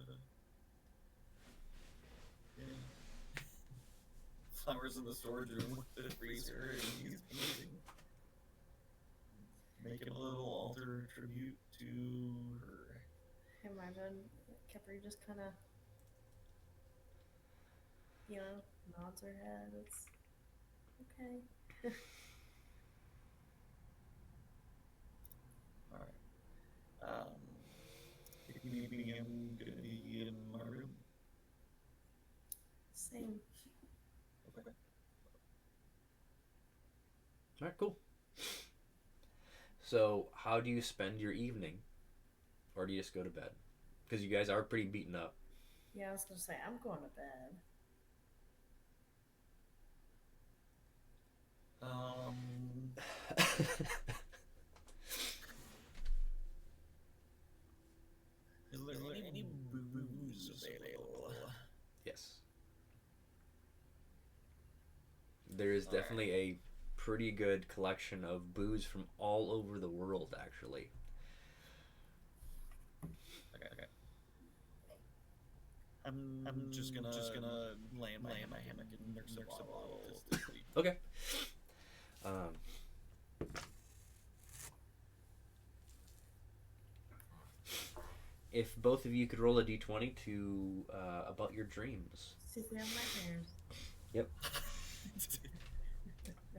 flowers in the storage room with the freezer, and he's painting, making a little altar tribute to her. I imagine Kepri just kind of, nods her head. It's okay. All right. Maybe I'm gonna be in my room. Same. Okay. All right, cool. So, how do you spend your evening, or do you just go to bed? Because you guys are pretty beaten up. Yeah, I was gonna say I'm going to bed. Is there any booze available? Yes. There is definitely a pretty good collection of booze from all over the world, actually. Okay. I'm just gonna lay in my hammock and nurse a bottle to sleep. Okay. Um, if both of you could roll a d20 to about your dreams. See if we have nightmares. Yep.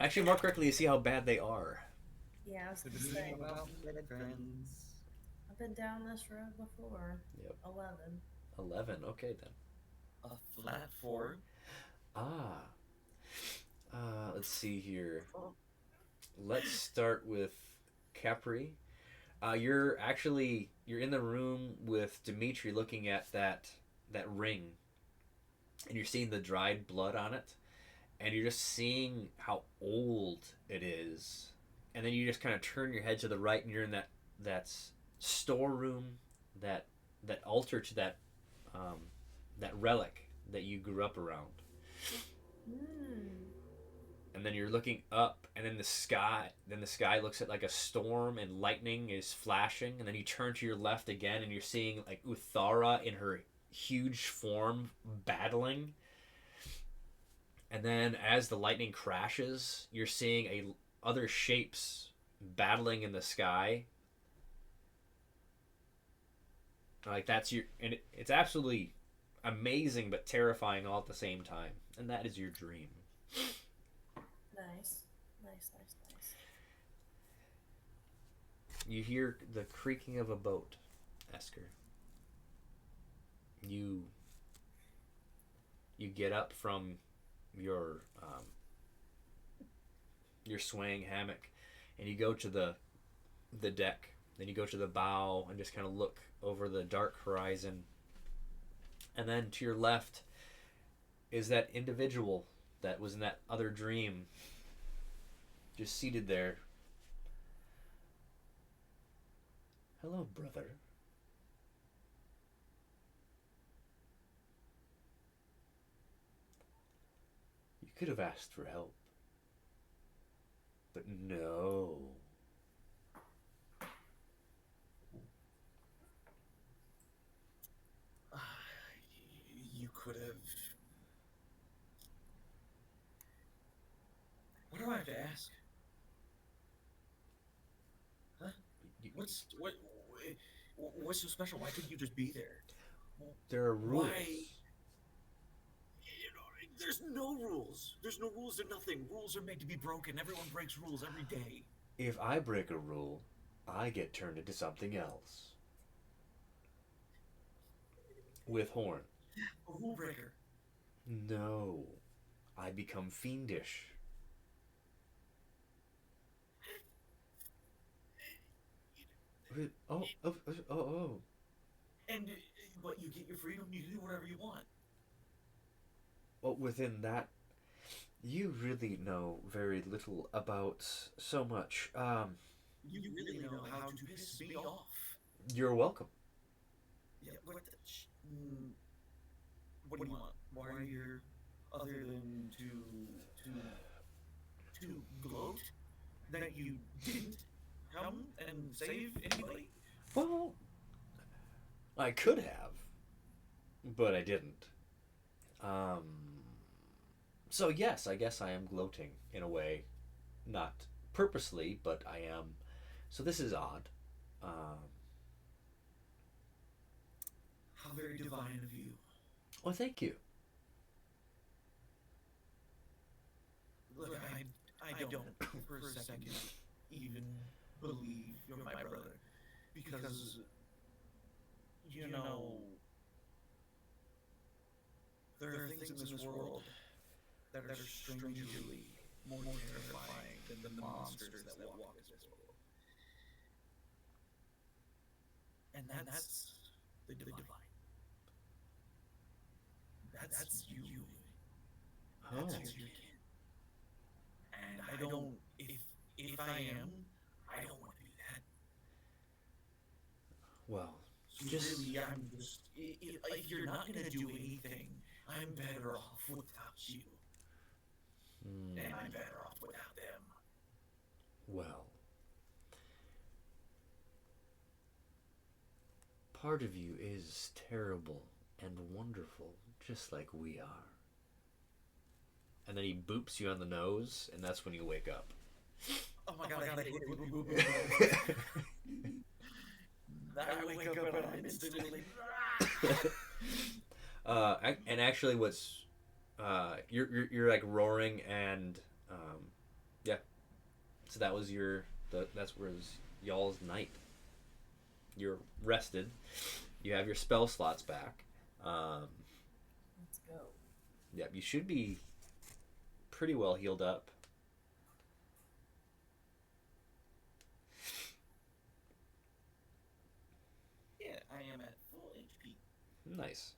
Actually, more correctly, you see how bad they are. Yeah, I was gonna say Friends. I've been down this road before. Yep. 11. 11. Okay, then. A flat 4. Ah. Let's see here. Let's start with Capri. You're in the room with Dimitri looking at that ring, and you're seeing the dried blood on it, and you're just seeing how old it is, and then you just kind of turn your head to the right, and you're in that storeroom, that altar to that relic that you grew up around. And then you're looking up, and then the sky looks at like a storm, and lightning is flashing, and then you turn to your left again, and you're seeing like Uthara in her huge form battling. And then as the lightning crashes, you're seeing other shapes battling in the sky. Like and it's absolutely amazing but terrifying all at the same time. And that is your dream. Nice. You hear the creaking of a boat, Esker. You get up from your swaying hammock, and you go to the deck. Then you go to the bow and just kind of look over the dark horizon. And then to your left is that individual that was in that other dream, just seated there. Hello, brother. You could have asked for help. But no. You could have. What do I have to ask? Huh? What's so special? Why couldn't you just be there? There are rules. Why? There's no rules. There's no rules to nothing. Rules are made to be broken. Everyone breaks rules every day. If I break a rule, I get turned into something else. With horn. A rule breaker. No. I become fiendish. Oh. And but you get your freedom. You can do whatever you want. Well, within that, you really know very little about so much. You really know how to piss me off. You're welcome. Yeah, what do you want? Why are you here other than to gloat that you didn't come and save anybody? Well, I could have, but I didn't. So yes, I guess I am gloating in a way, not purposely, but I am. So this is odd. Um, How very divine of you. well, thank you. Look, I don't for a second even believe you're my brother. Because, you know, there are things in this world that are strangely more terrifying than the monsters that walk this world. And that's the divine. That's you. Oh, That's your kid. And I don't, if I am, I don't want to do that. well, So just really, I'm just, if you're not going to do anything, I'm better off without you. And I'm better off without them. well. Part of you is terrible and wonderful, just like we are. And then he boops you on the nose, and that's when you wake up. Oh my god, I hate I wake up and I'm instantly. And actually, what's you're like roaring, and yeah. So that was that's where y'all's night. You're rested. You have your spell slots back. Let's go. Yep, you should be pretty well healed up. Yeah, I am at full HP. Nice.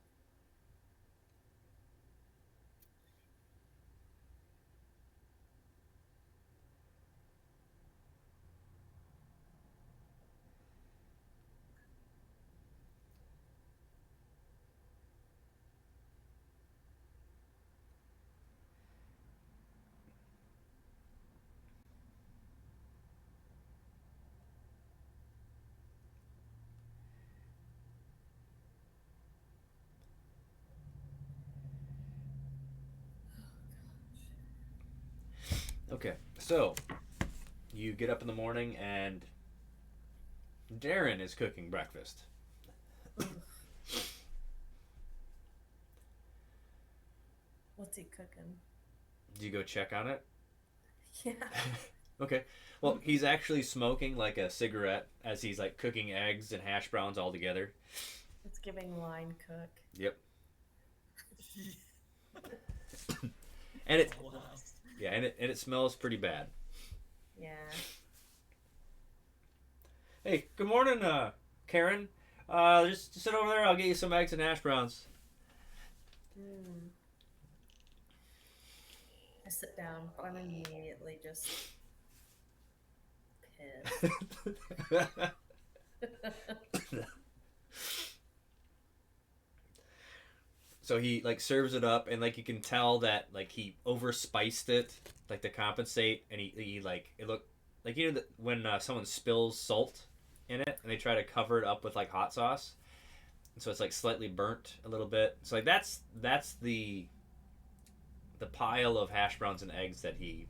Okay, so you get up in the morning and Darren is cooking breakfast. What's he cooking? Do you go check on it? Yeah. Okay. Well, he's actually smoking like a cigarette as he's like cooking eggs and hash browns all together. It's giving line cook. Yep. And it yeah, and it smells pretty bad. Yeah. Hey, good morning, Karen. Just sit over there. I'll get you some eggs and hash browns. I sit down, but I'm immediately just pissed. So he like serves it up, and like you can tell that like he overspiced it, like to compensate, and he like it looked like when someone spills salt in it, and they try to cover it up with like hot sauce, and so it's like slightly burnt a little bit. So like that's the pile of hash browns and eggs that he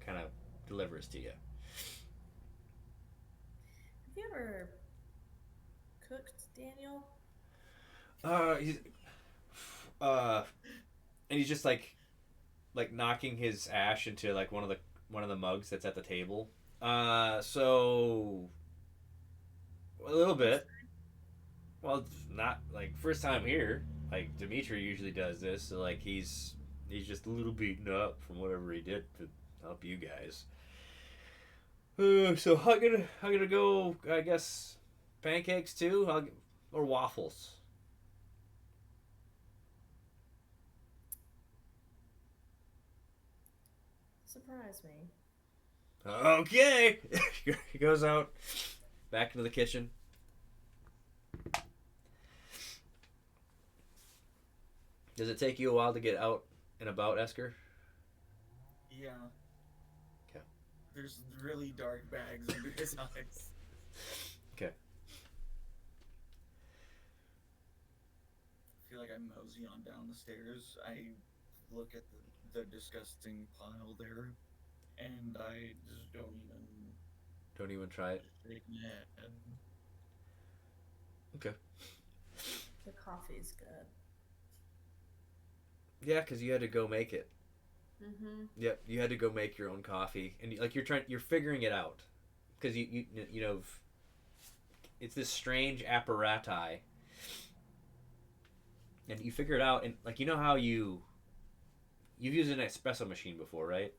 kind of delivers to you. Have you ever cooked, Daniel? He's uh, and he's just like knocking his ash into like one of the mugs that's at the table. So a little bit. Well, it's not like first time here. Like Dimitri usually does this, so like he's just a little beaten up from whatever he did to help you guys. So I'm gonna go. I guess pancakes too, or waffles. Surprise me. Okay. He goes out back into the kitchen. Does it take you a while to get out and about, Esker? Yeah. Okay. There's really dark bags under his eyes. Okay. I feel like I mosey on down the stairs. I look at the disgusting pile there, and I just don't even Don't even try it. shake my head. Okay. The coffee's good. Yeah, because you had to go make it. Mm-hmm. Yep, you had to go make your own coffee, and like you're figuring it out, because you know it's this strange apparati, and you figure it out, and like you know how you've used an espresso machine before, right?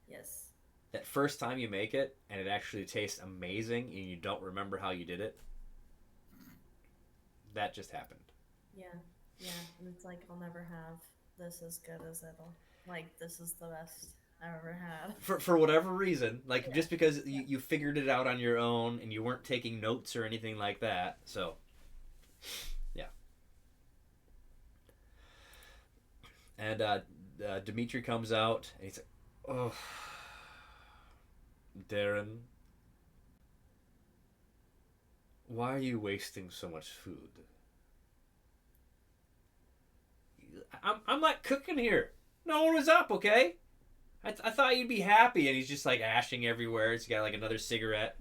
Yes. That first time you make it, and it actually tastes amazing, and you don't remember how you did it. That just happened. Yeah. Yeah. And it's like I'll never have this as good as it'll. Like this is the best I've ever had. For whatever reason, like Yeah. just because you figured it out on your own and you weren't taking notes or anything like that. So, yeah. And Dimitri comes out and he's like, "Oh, Darren, why are you wasting so much food? I'm not cooking here. No one was up, okay? I thought you'd be happy." And he's just like ashing everywhere. He's got like another cigarette.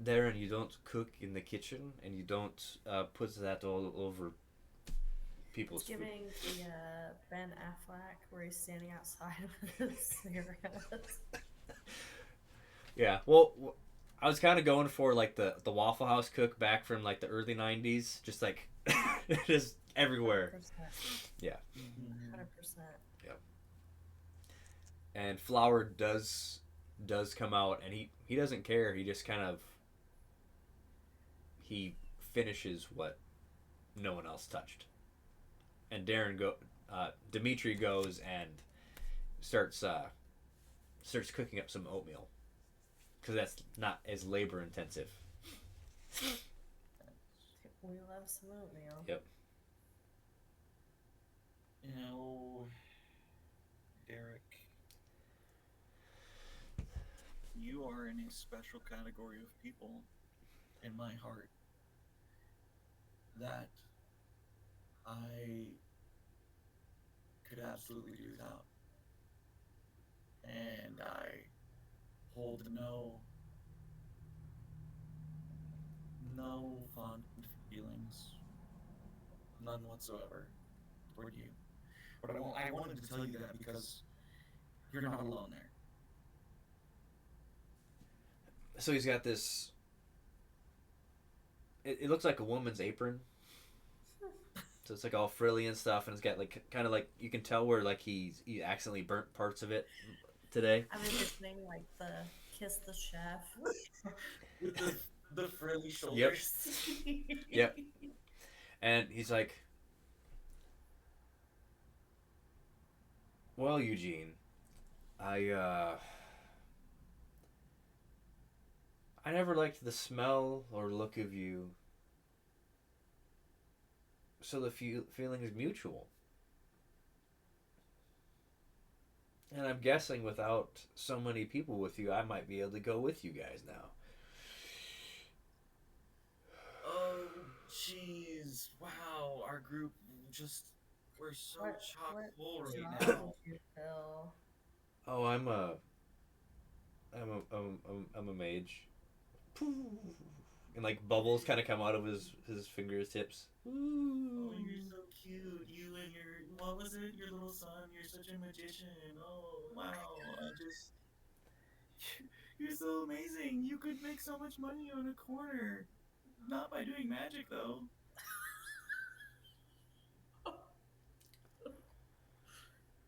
Darren, you don't cook in the kitchen, and you don't put that all over people's It's food. giving the Ben Affleck where he's standing outside with his cigarettes. Yeah, well, I was kind of going for like the Waffle House cook back from like the early '90s, just like just everywhere. 100%. Yeah, 100%. and Flower does come out, and he doesn't care. He just kind of he finishes what no one else touched, and Dimitri goes and starts cooking up some oatmeal because that's not as labor intensive. We love some oatmeal. Yep. You know, Derek, you are in a special category of people in my heart that I could absolutely do without. And I hold no fond feelings, none whatsoever, toward you. But I wanted to tell you that because you're not alone there. So he's got this. It looks like a woman's apron. So it's like all frilly and stuff, and it's got like kind of like you can tell where like he accidentally burnt parts of it today. I'm envisioning like the kiss the chef. With the frilly shoulders. Yep. And he's like, "Well, Eugene, I never liked the smell or look of you, so the feeling is mutual. And I'm guessing without so many people with you, I might be able to go with you guys now." Oh, jeez. Wow, our group just. We're so chock What full right job now. did you fill? Oh, I'm a mage. And like bubbles kind of come out of his fingertips. Oh, you're so cute. You and what was it? Your little son. You're such a magician. Oh, wow. You're so amazing. You could make so much money on a corner. Not by doing magic, though.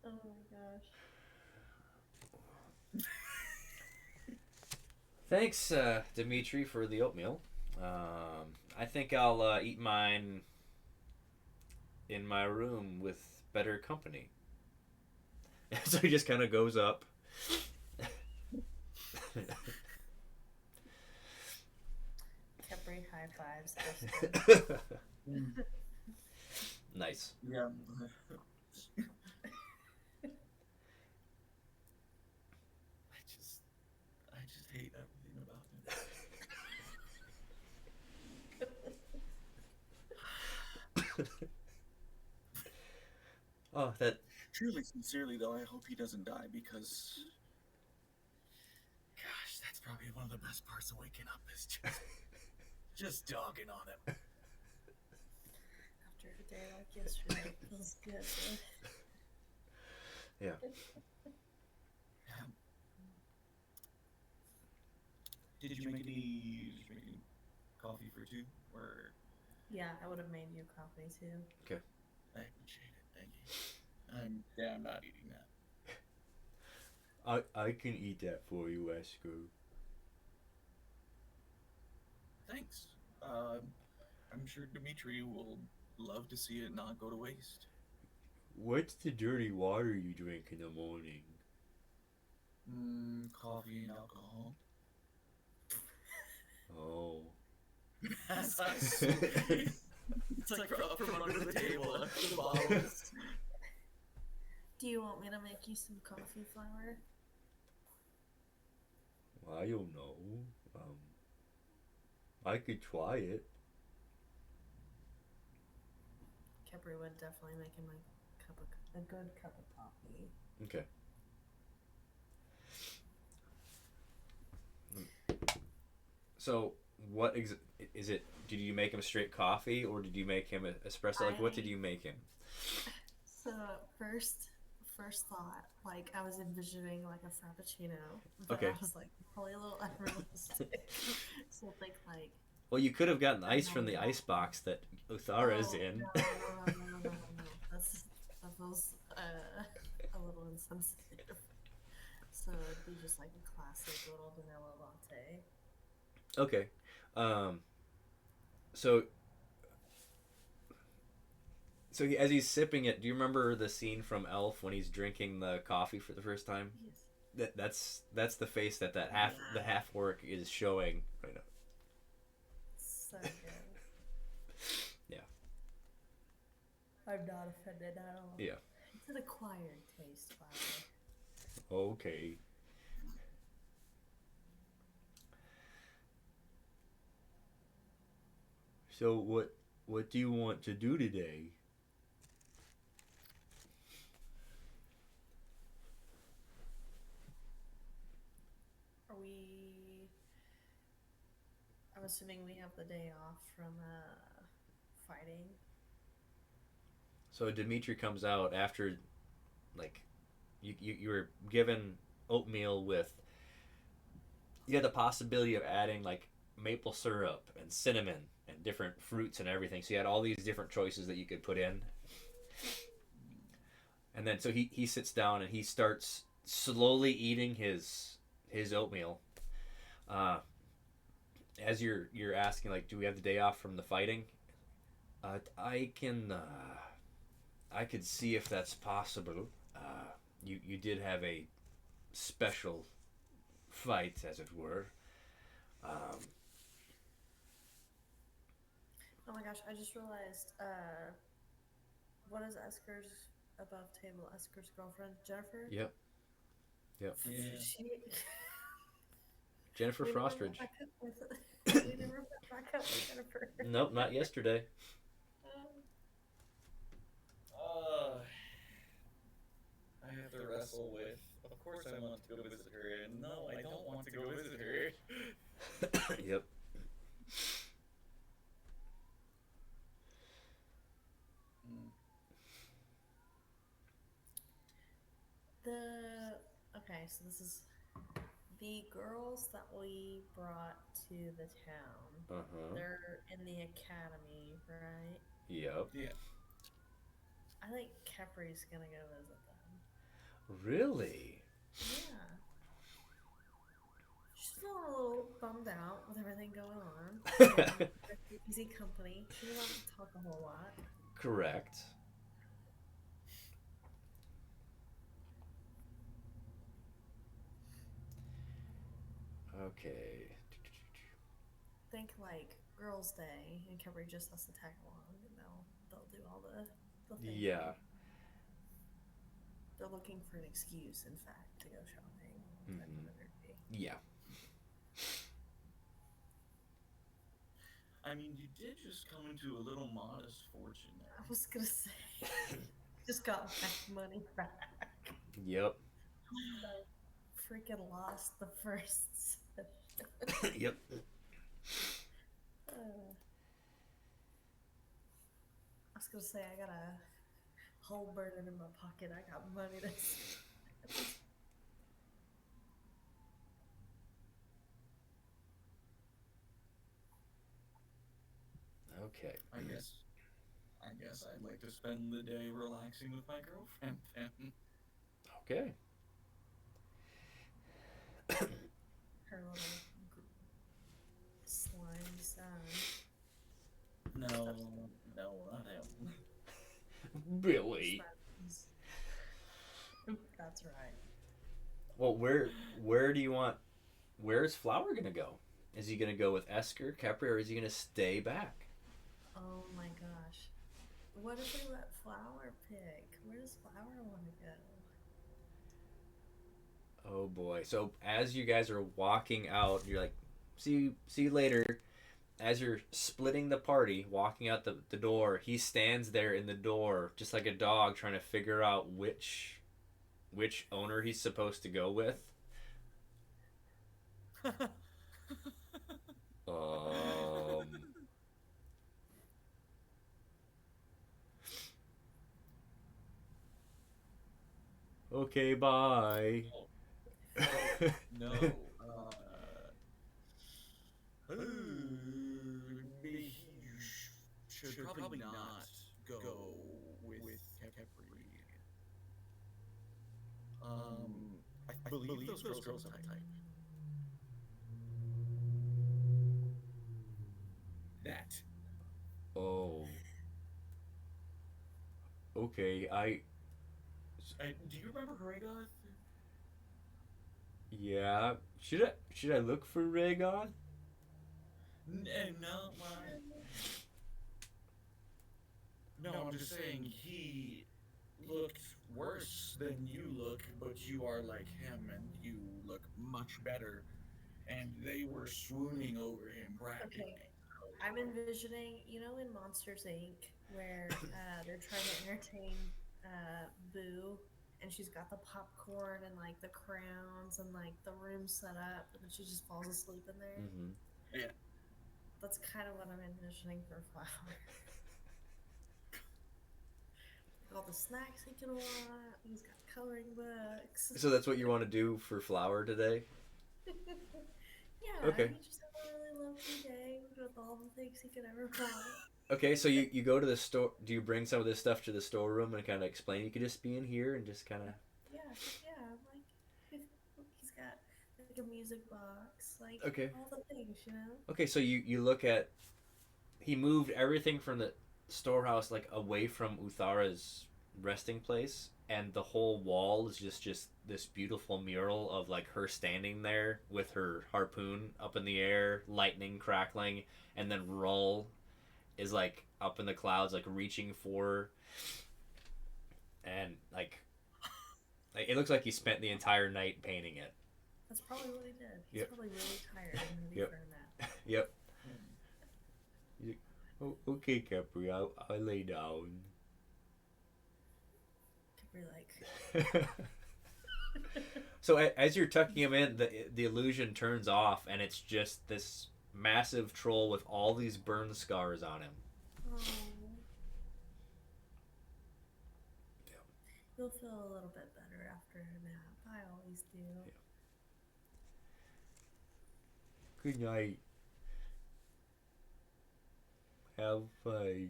Oh my gosh. Thanks, Dimitri, for the oatmeal. I think I'll eat mine in my room with better company. So he just kind of goes up. Capri high fives. Nice. Yeah. I just hate everything about him. Oh, that. Truly, sincerely, though, I hope he doesn't die because, gosh, that's probably one of the best parts of waking up is just dogging on him. After a day like yesterday, it feels good. Yeah. Did you make any coffee for two? Or Yeah, I would have made you coffee too. Okay. I appreciate it. Thank you. I'm not eating that. I can eat that for you, Wesker. Thanks. I'm sure Dimitri will love to see it not go to waste. What's the dirty water you drink in the morning? Coffee and alcohol. Oh. As I it's like up from under the table, after the bottles. Do you want me to make you some coffee flour? I don't know. I could try it. Kepri would definitely make him a good cup of coffee. Okay. So, what is it? Did you make him straight coffee, or did you make him espresso? Like, what did you make him? So first thought, like I was envisioning like a frappuccino, but Okay. I was like probably a little unrealistic. So think like Well, you could have gotten ice from the no, ice box that Uthara is oh in. no. That feels a little insensitive. So it'd be just like a classic little vanilla latte. Okay. Um. So as he's sipping it, do you remember the scene from Elf when he's drinking the coffee for the first time? Yes. That's the face that the half orc is showing right now. So good. Yeah. I'm not offended at all. Yeah. It's an acquired taste, Father. Okay. So what do you want to do today? Are we? I'm assuming we have the day off from fighting. So Dimitri comes out after, like, you were given oatmeal with, you had the possibility of adding like maple syrup and cinnamon and different fruits and everything. So you had all these different choices that you could put in. And then so he sits down and he starts slowly eating his oatmeal. Uh, as you're asking, like, do we have the day off from the fighting? I could see if that's possible. You did have a special fight, as it were. Um, Oh my gosh! I just realized. What is Esker's above table? Esker's girlfriend, Jennifer. yep, yep. Yeah. She. Jennifer We never Frostridge. met back up with. We never met back up with Jennifer. Nope, not yesterday. Uh, I have to wrestle with. Of course, I want to go visit her, and no, I don't want to go visit her. Yep. Mm. Okay, so this is the girls that we brought to the town. Uh-huh. They're in the academy, right? Yep. Yeah. I think Kepri's gonna go visit them. Really? Yeah. She's feeling a little bummed out with everything going on. Easy company. She doesn't want to talk a whole lot. Correct. Okay. Think like Girls' Day, and Kepri just has to tag along, and they'll do all the things. Yeah. They're looking for an excuse, in fact, to go shopping. Type of energy. Yeah. I mean, you did just come into a little modest fortune there. I was gonna say. Just got my money back. Yep. I freaking lost the first session. Yep. I was gonna say I got a whole burden in my pocket. I got money to spend. Okay. I guess I'd like to spend the day relaxing with my girlfriend then. Okay. Her little slime son. No, not him. Billy. That's right. Well, where do you want? Where's Flower gonna go? Is he gonna go with Esker, Kepri, or is he gonna stay back? Oh my gosh. What if we let Flower pick? Where does Flower want to go? Oh boy. So as you guys are walking out, you're like, see you later. As you're splitting the party, walking out the door, he stands there in the door, just like a dog, trying to figure out which owner he's supposed to go with. Um. Okay, bye. No. Maybe you should probably not go with Kepri. I believe those girls have a type. That. Oh. Okay, Do you remember Rhaegoth? yeah. Should I look for Rhaegon? No, no, I'm just saying he looked worse than you look, but you are like him and you look much better. And they were swooning over him practically. Okay. I'm envisioning, in Monsters Inc., where they're trying to entertain Boo, and she's got the popcorn and like the crowns and like the room set up, and then she just falls asleep in there. Mm-hmm. Yeah. That's kind of what I'm envisioning for Flower. Like all the snacks he can want. He's got coloring books. So that's what you want to do for Flower today? Yeah, Okay. he just have a really lovely day with all the things he could ever want. Okay, so you go to the store. Do you bring some of this stuff to the storeroom and kind of explain? You could just be in here and just kind of. Yeah, like he's got like a music box, like Okay. all the things. Okay, so you look at. He moved everything from the storehouse like away from Uthara's resting place, and the whole wall is just this beautiful mural of like her standing there with her harpoon up in the air, lightning crackling, and then Rull is like up in the clouds, like reaching for her. And like it looks like he spent the entire night painting it. That's probably what he did. He's Yep. probably really tired and ready Yep. for a nap. Yep. Oh, okay, Capri, I'll lay down. Could be like, So as you're tucking him in, the illusion turns off, and it's just this massive troll with all these burn scars on him. oh, you'll feel a little bit better after a nap. I always do. Good night. Have fun.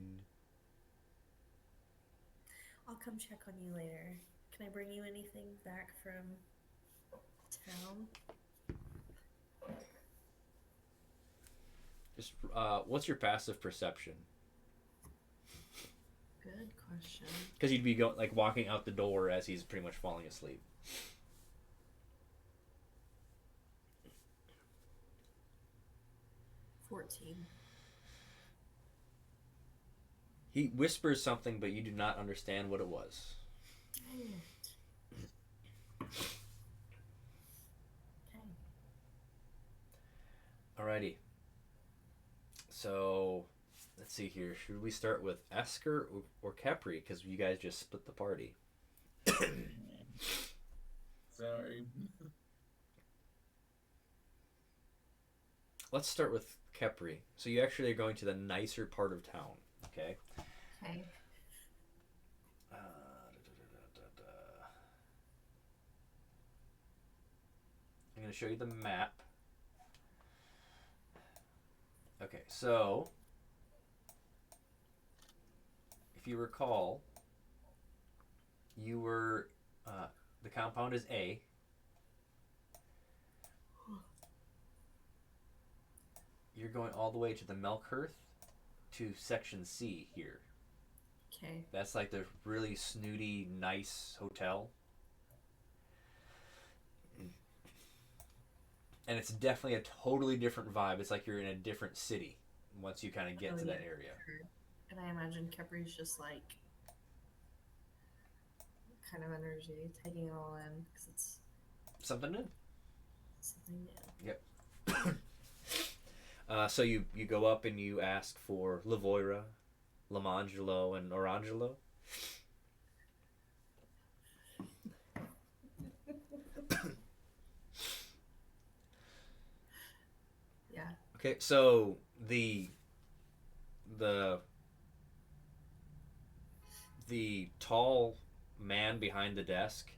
I'll come check on you later. Can I bring you anything back from town? Just what's your passive perception? Good question. Because you'd be like walking out the door as he's pretty much falling asleep. 14. He whispers something, but you do not understand what it was. Dang it. Okay. Alrighty. So Let's see here. Should we start with Esker or Capri? Because you guys just split the party. Sorry. Let's start with Capri. So you actually are going to the nicer part of town. Okay. Okay. I'm going to show you the map. Okay, so if you recall, you were the compound is A. You're going all the way to the Melkirth to section C here. Okay. That's like the really snooty, nice hotel. And it's definitely a totally different vibe. It's like you're in a different city once you kind of get to that area. And I imagine Capri's just like kind of energy, taking it all in because it's Something new. something new. Yep. So you go up and you ask for Lavoira, Lamangelo, and Orangelo. Yeah. Okay, so the the tall man behind the desk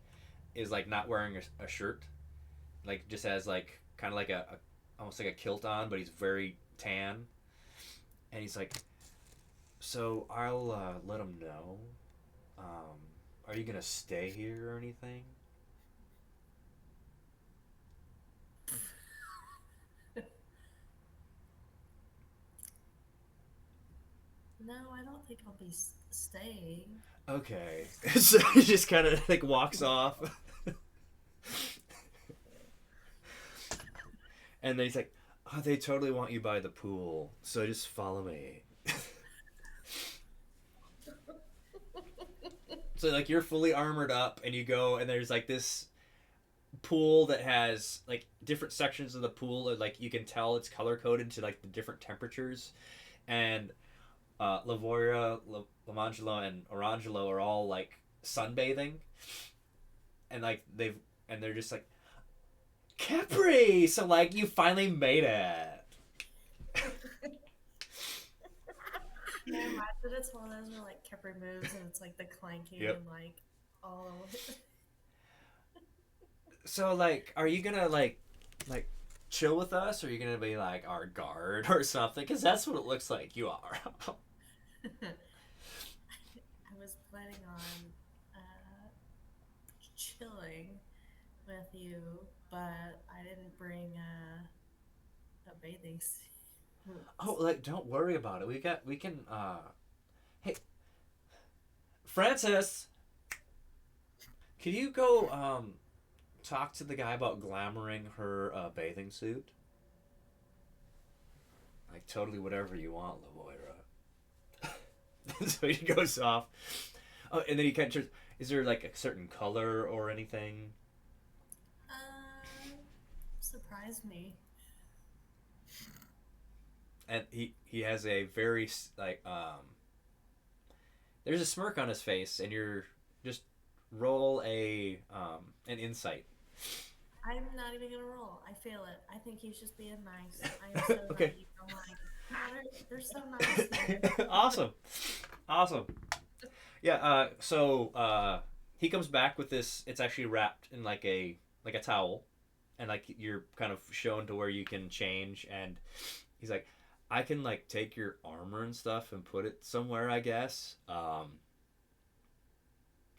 is like not wearing a shirt, like just has like kind of like a almost like a kilt on, but he's very tan, and he's like, so I'll let him know. Are you gonna stay here or anything? No, I don't think I'll be staying. Okay. So he just kind of like walks off. And then he's like, oh, they totally want you by the pool, so just follow me. So like you're fully armored up and you go and there's like this pool that has like different sections of the pool, like you can tell it's color coded to like the different temperatures, and Lavoria, Lamangelo, and Orangelo are all like sunbathing, and like they're just like Capri. So like you finally made it. Yeah, I imagine it's one of those where like Capri moves and it's like the clanking Yep. and like all. So like, are you gonna like chill with us, or are you gonna be like our guard or something? Because that's what it looks like you are. I was planning on chilling with you, but I didn't bring a bathing suit. Oh, like don't worry about it. We can. Hey, Francis, can you go talk to the guy about glamoring her bathing suit? Like totally whatever you want, Lavoira. So he goes off. Oh, and then he kind of turns. Is there like a certain color or anything? Surprise me. And he has a very like there's a smirk on his face, and you're just roll a an insight. I'm not even gonna roll. I feel it. I think he's just being nice. I am so Okay. naive. I'm like, oh, they're so nice. Here. Awesome. Yeah. So he comes back with this. It's actually wrapped in like a towel, and like you're kind of shown to where you can change. And he's like, I can like take your armor and stuff and put it somewhere, I guess.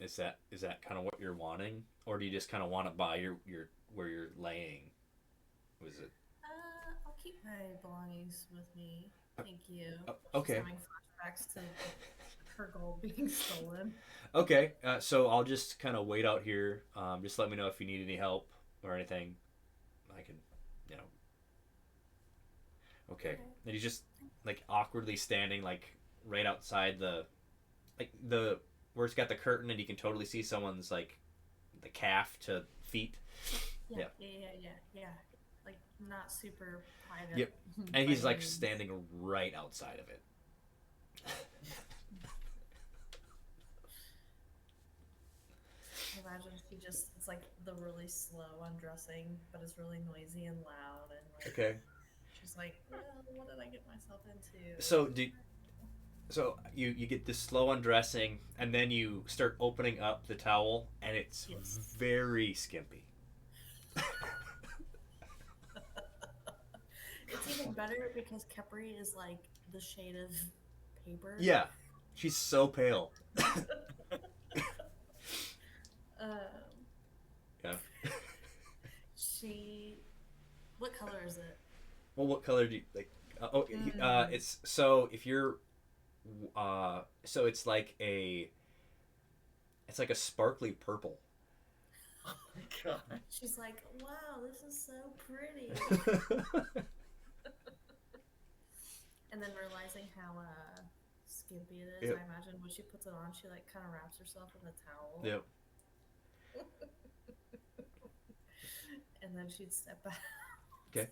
Is that kind of what you're wanting, or do you just kind of want it by your where you're laying? Was it? I'll keep my belongings with me. Thank you. Okay. She's having flashbacks to her gold being stolen. Okay. So I'll just kind of wait out here. Just let me know if you need any help or anything. I can, you know. Okay. And he's just like awkwardly standing like right outside the where it's got the curtain, and you can totally see someone's like the calf to feet. Yeah. Like not super private. Yep. And he's by like means. standing right outside of it. I imagine it's like the really slow undressing, but it's really noisy and loud. And like, Okay. she's like, well, what did I get myself into? So do so you get this slow undressing, and then you start opening up the towel, and it's Yes. very skimpy. It's even better because Kepri is like the shade of paper. Yeah, she's so pale. Um, Yeah. she. What color is it? Well, what color do you like? It's so if you're, so it's like a sparkly purple. Oh my god. She's like, wow, this is so pretty. And then realizing how skimpy it is, Yep. I imagine when she puts it on, she like kind of wraps herself in the towel. Yep. And then she'd step out. Okay.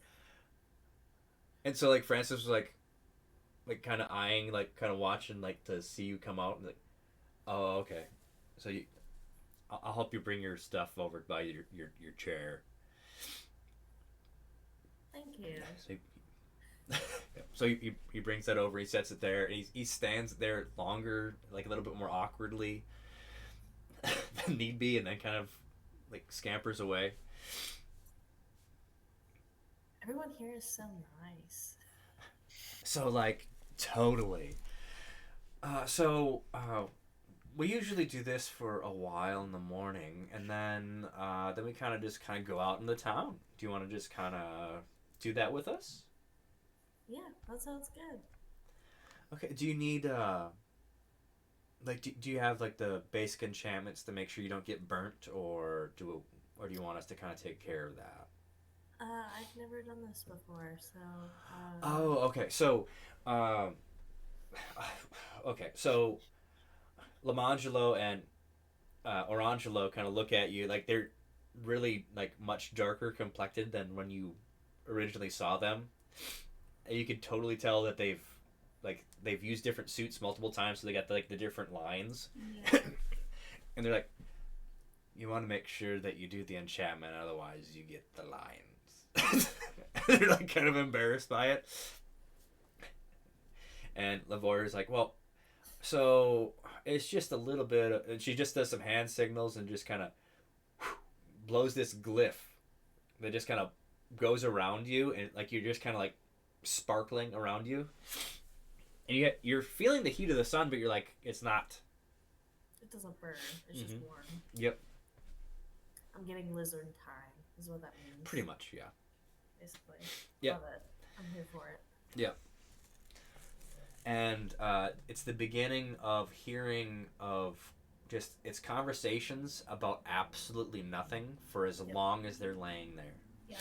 And so like Francis was like kind of eyeing, like kind of watching, like to see you come out, and like, oh, okay. So I'll help you bring your stuff over by your chair. Thank you. So he brings that over. He sets it there, and he stands there longer, like a little bit more awkwardly than need be, and then kind of like scampers away. Everyone here is so nice. So like totally. We usually do this for a while in the morning, and then we kind of just kind of go out in the town. Do you want to just kind of do that with us? Yeah, that sounds good. Okay. Do you need like do you have like the basic enchantments to make sure you don't get burnt, or do you want us to kind of take care of that? I've never done this before, so. Oh, okay. Um, so Lamangelo and Orangelo kind of look at you like they're really like much darker complected than when you originally saw them. And you can totally tell that they've used different suits multiple times, so they got like the different lines. Yeah. And they're like, you want to make sure that you do the enchantment, otherwise you get the lines. They're like kind of embarrassed by it. And Lavoir's like, well, so it's just a little bit and she just does some hand signals and just kind of blows this glyph that just kind of goes around you, and like you're just kind of like sparkling around you, and you're feeling the heat of the sun, but you're like, it's not. It doesn't burn. It's just warm. Yep. I'm getting lizard time, is what that means. Pretty much, yeah. Basically. Yeah. Love it. I'm here for it. Yeah. And it's the beginning of hearing of just it's conversations about absolutely nothing for as long as they're laying there. Yeah.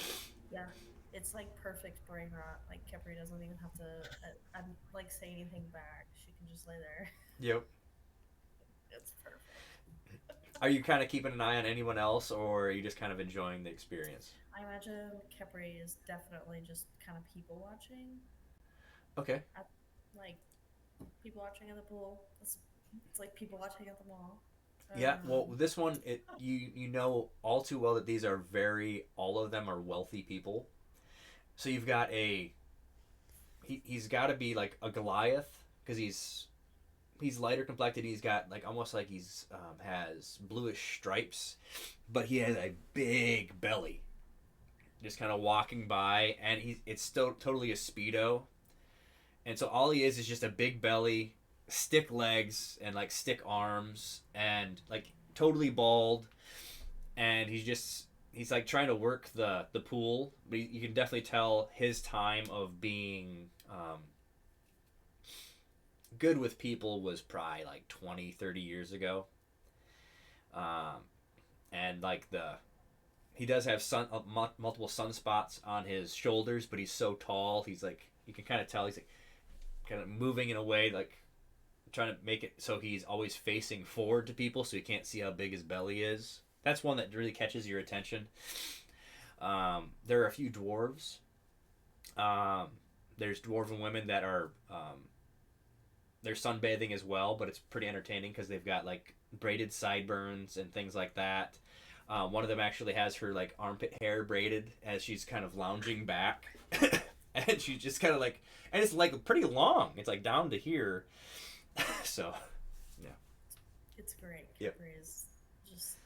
Yeah. It's like perfect brain rot. Like Kepri doesn't even have to like say anything back. She can just lay there. Yep. It's perfect. Are you kind of keeping an eye on anyone else, or are you just kind of enjoying the experience? I imagine Kepri is definitely just kind of people watching. Okay. Like people watching at the pool. It's like people watching at the mall. Yeah, well, this one, you know all too well that these are all of them are wealthy people. So you've got he's got to be like a Goliath, because he's lighter complected. He's got like almost like he's has bluish stripes, but he has a big belly. Just kind of walking by, and it's still totally a speedo, and so all he is just a big belly, stick legs, and like stick arms, and like totally bald, and he's like trying to work the pool, but you can definitely tell his time of being good with people was probably like 20-30 years ago. And like he does have multiple sunspots on his shoulders, but he's so tall, he's like, you can kind of tell he's like kind of moving in a way like trying to make it so he's always facing forward to people, so you can't see how big his belly is. That's one that really catches your attention. There are a few dwarves. There's dwarven women that are they're sunbathing as well, but it's pretty entertaining because they've got like braided sideburns and things like that. One of them actually has her like armpit hair braided as she's kind of lounging back, and she's just kind of like, and it's like pretty long. It's like down to here, so yeah. It's great. Yep. Capri is just.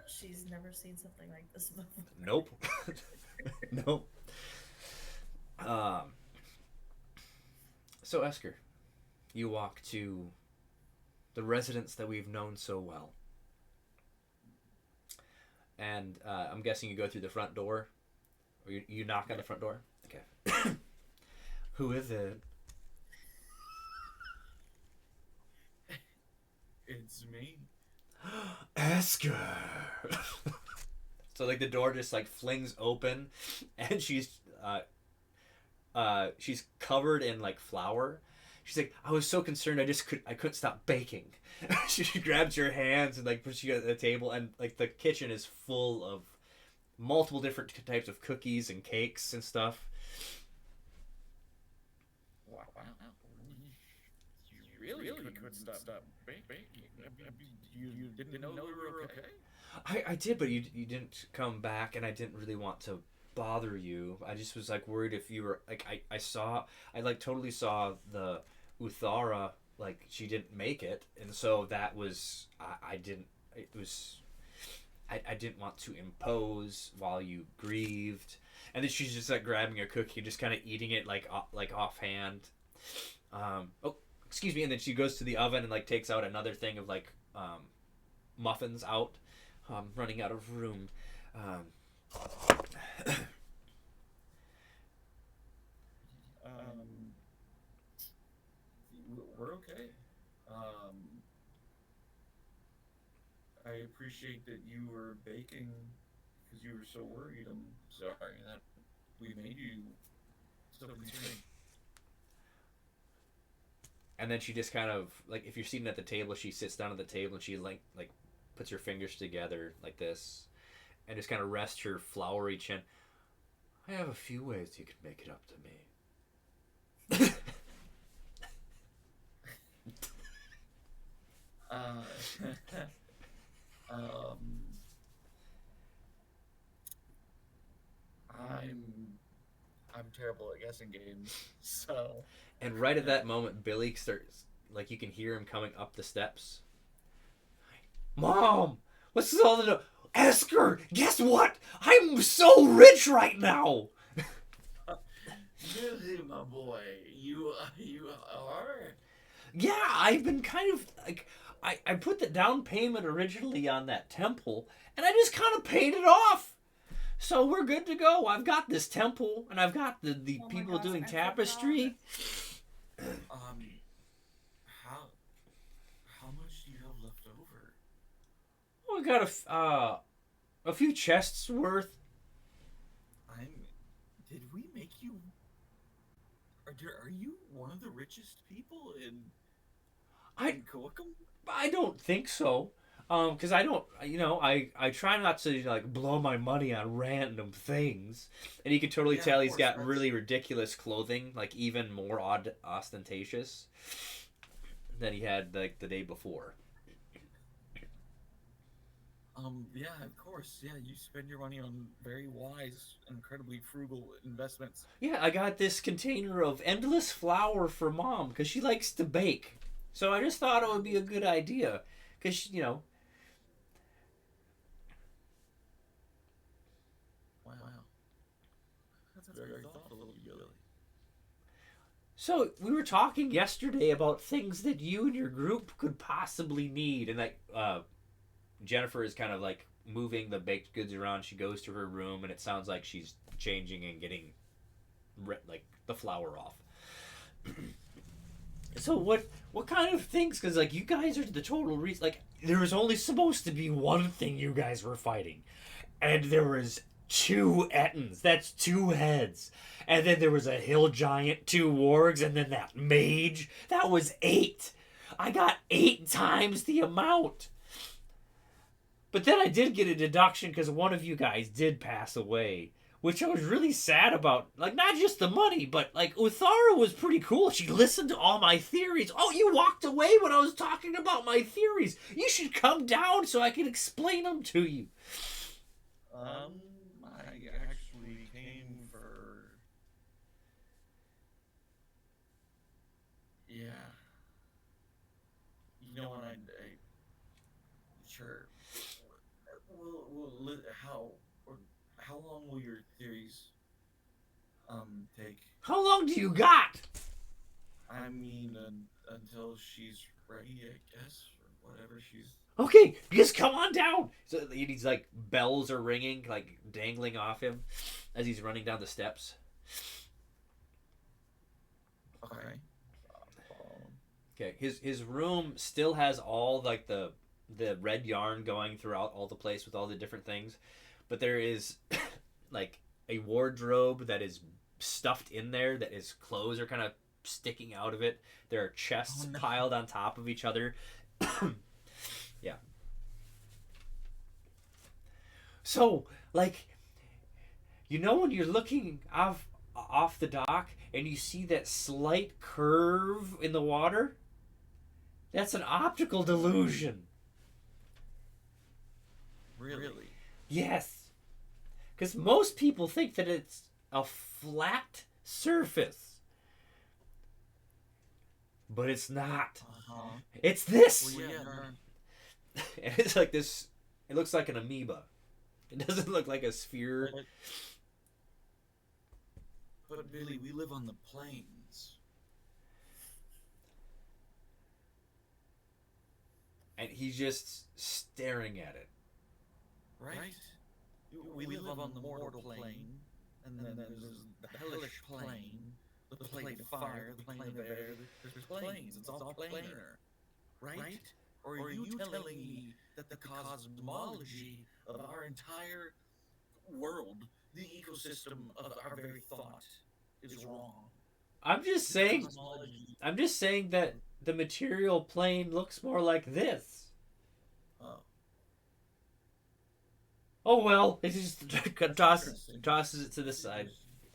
She's never seen something like this before. Nope. Nope. So Esker, you walk to the residence that we've known so well. And I'm guessing you go through the front door? Or you knock on the front door? Okay. Who is it? It's me. Esker! So like the door just like flings open and she's covered in like flour. She's like, I was so concerned I couldn't stop baking. She grabs your hands and like puts you at the table, and like the kitchen is full of multiple different types of cookies and cakes and stuff. Wow. You really couldn't stop baking. You didn't know we were okay? I did, but you didn't come back, and I didn't really want to bother you. I just was like worried if you were like I like totally saw the Uthara, like she didn't make it, and so that was I didn't want to impose while you grieved. And then she's just like grabbing a cookie, just kind of eating it like offhand. Oh, excuse me. And then she goes to the oven and like takes out another thing of like muffins out. Running out of room. We're okay. I appreciate that you were baking because you were so worried. I'm sorry that we made you so concerned. And then she just kind of like, if you're sitting at the table, she sits down at the table and she like puts her fingers together like this, and just kind of rests her floury chin. I have a few ways you can make it up to me. I'm terrible at guessing games, so. And right at that moment, Billy starts, like, you can hear him coming up the steps. Mom, what's this all the? Esker, guess what? I'm so rich right now. Billy, my boy, you are. Yeah, I've been kind of like I put the down payment originally on that temple, and I just kind of paid it off. So we're good to go. I've got this temple, and I've got the Oh my people gosh, doing I tapestry. How much do you have left over? We got a few chests worth. Did we make you? Are you one of the richest people in Koakum? I don't think so. Because I don't, I try not to like blow my money on random things, and you can totally tell he's got really ridiculous clothing, like even more ostentatious than he had like the day before. Yeah, of course. Yeah, you spend your money on very wise, incredibly frugal investments. Yeah, I got this container of endless flour for Mom because she likes to bake, so I just thought it would be a good idea because Wow. That's very thoughtful of you, Billy. So we were talking yesterday about things that you and your group could possibly need, and like Jennifer is kind of like moving the baked goods around. She goes to her room, and it sounds like she's changing and getting like the flour off. So what kind of things? Because like you guys are the total reason. Like there was only supposed to be one thing you guys were fighting, and there was 2 Ettins. That's 2 heads. And then there was a hill giant, 2 wargs, and then that mage. That was 8. I got 8 times the amount. But then I did get a deduction because one of you guys did pass away. which I was really sad about. Like, not just the money, but like Uthara was pretty cool. She listened to all my theories. Oh, you walked away when I was talking about my theories. You should come down so I can explain them to you. I actually came for. Yeah. You know what? Sure. How long will your theories take? How long do you got? I mean, until she's ready, I guess, or whatever she's. Okay, just come on down. So he's like bells are ringing, like dangling off him as he's running down the steps. Okay. Okay, his room still has all like the red yarn going throughout all the place with all the different things, but there is like a wardrobe that is stuffed in there that his clothes are kind of sticking out of it. There are chests piled on top of each other. Yeah. So, like, you know when you're looking off the dock and you see that slight curve in the water? That's an optical delusion. Really? Yes. Because most people think that it's a flat surface. But it's not. Uh-huh. It's this. Well, yeah, And it's like this. It looks like an amoeba. It doesn't look like a sphere. but Billy, we live on the plains. And he's just staring at it. Right? We live on the mortal plane, and then there's the hellish plane, the plane of fire, the plane of air. There's planes. It's all planar, right? Or are you telling me that the cosmology of our entire world, the ecosystem of our very thought, is wrong? I'm just saying that the material plane looks more like this. Oh. Oh well, he just tosses it to the side.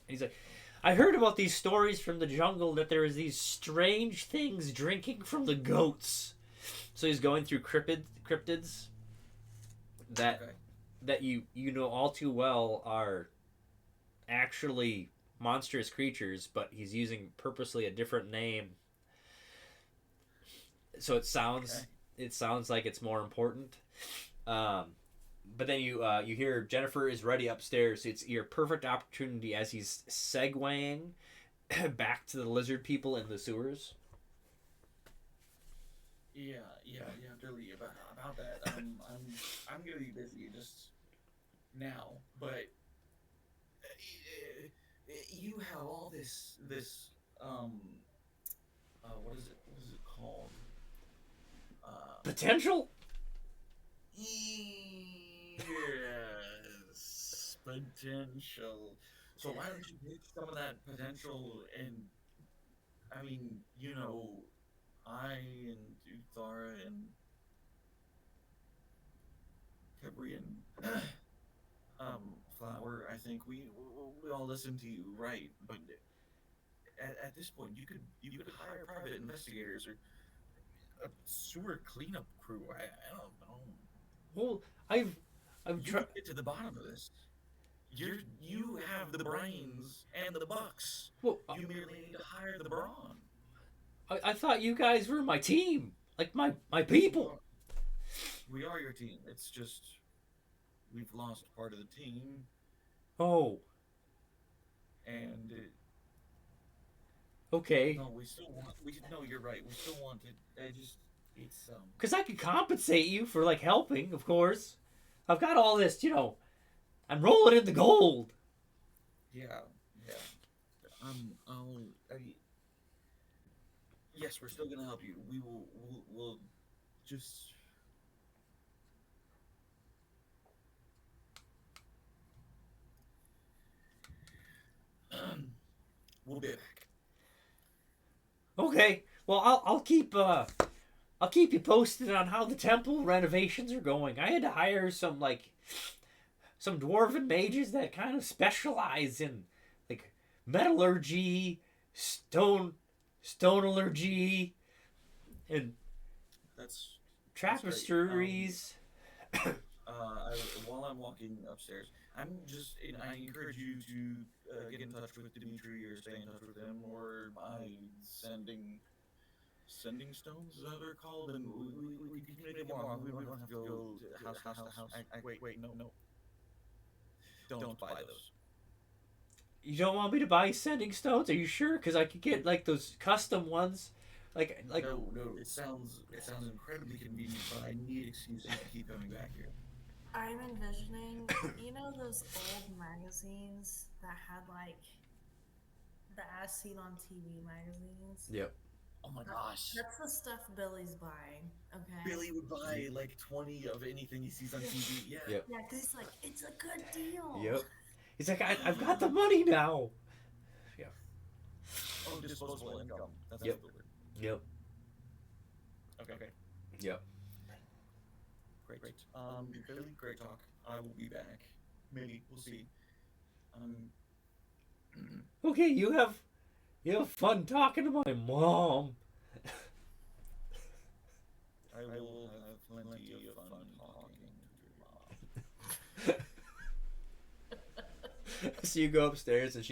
He's like, I heard about these stories from the jungle that there is these strange things drinking from the goats. So he's going through cryptids that you know all too well are actually monstrous creatures, but he's using purposely a different name. So it sounds like it's more important. But then you hear Jennifer is ready upstairs. It's your perfect opportunity as he's segueing back to the lizard people in the sewers. Yeah, Billy. About that, I'm gonna be busy just now, but you have all this what is it called? Potential? Yes, potential. So why don't you take some of that potential and, I mean, I and Uthara and Cabrian, Flower, I think we all listen to you, right? But at this point, you could hire private investigators or a sewer cleanup crew. I don't know. Well, I've You can get to the bottom of this. You have the brains and the bucks. well, You merely need to hire the brawn. I thought you guys were my team, like my people. We are your team. It's just we've lost part of the team, Oh, and okay. no, we still want. No, you're right. We still want it. It's Because I could compensate you for like helping, of course. I've got all this, I'm rolling in the gold. yeah. Yes, we're still gonna help you. We'll just. We'll be back. Okay. Well, I'll keep you posted on how the temple renovations are going. I had to hire some some dwarven mages that kind of specialize in like metallurgy, stoneallergy, and That's great. tapestries. While I'm walking upstairs, I encourage you to get in touch with Dimitri or stay in touch with him, or by sending stones, is that what they're called? And we can communicate more. We don't have to go to house to house. Wait, no, don't buy those. You don't want me to buy sending stones? Are you sure? Because I could get like those custom ones, like. No. It sounds incredibly convenient, but I need excuses to keep coming back here. I'm envisioning, those old magazines that had like the as seen on TV magazines. Yep. Oh my gosh. That's the stuff Billy's buying. Okay. Billy would buy like 20 of anything he sees on TV. Yeah. Yep. Yeah, because he's like, it's a good deal. Yep. He's like, I've got the money now. Yeah. Oh, disposable income. That's Yep. the word. Yep. Okay. Yep. Great. Billy, great talk. I will be back. Maybe. We'll see. Okay, you have fun talking to my mom. I will have plenty of fun talking to your mom. So you go upstairs and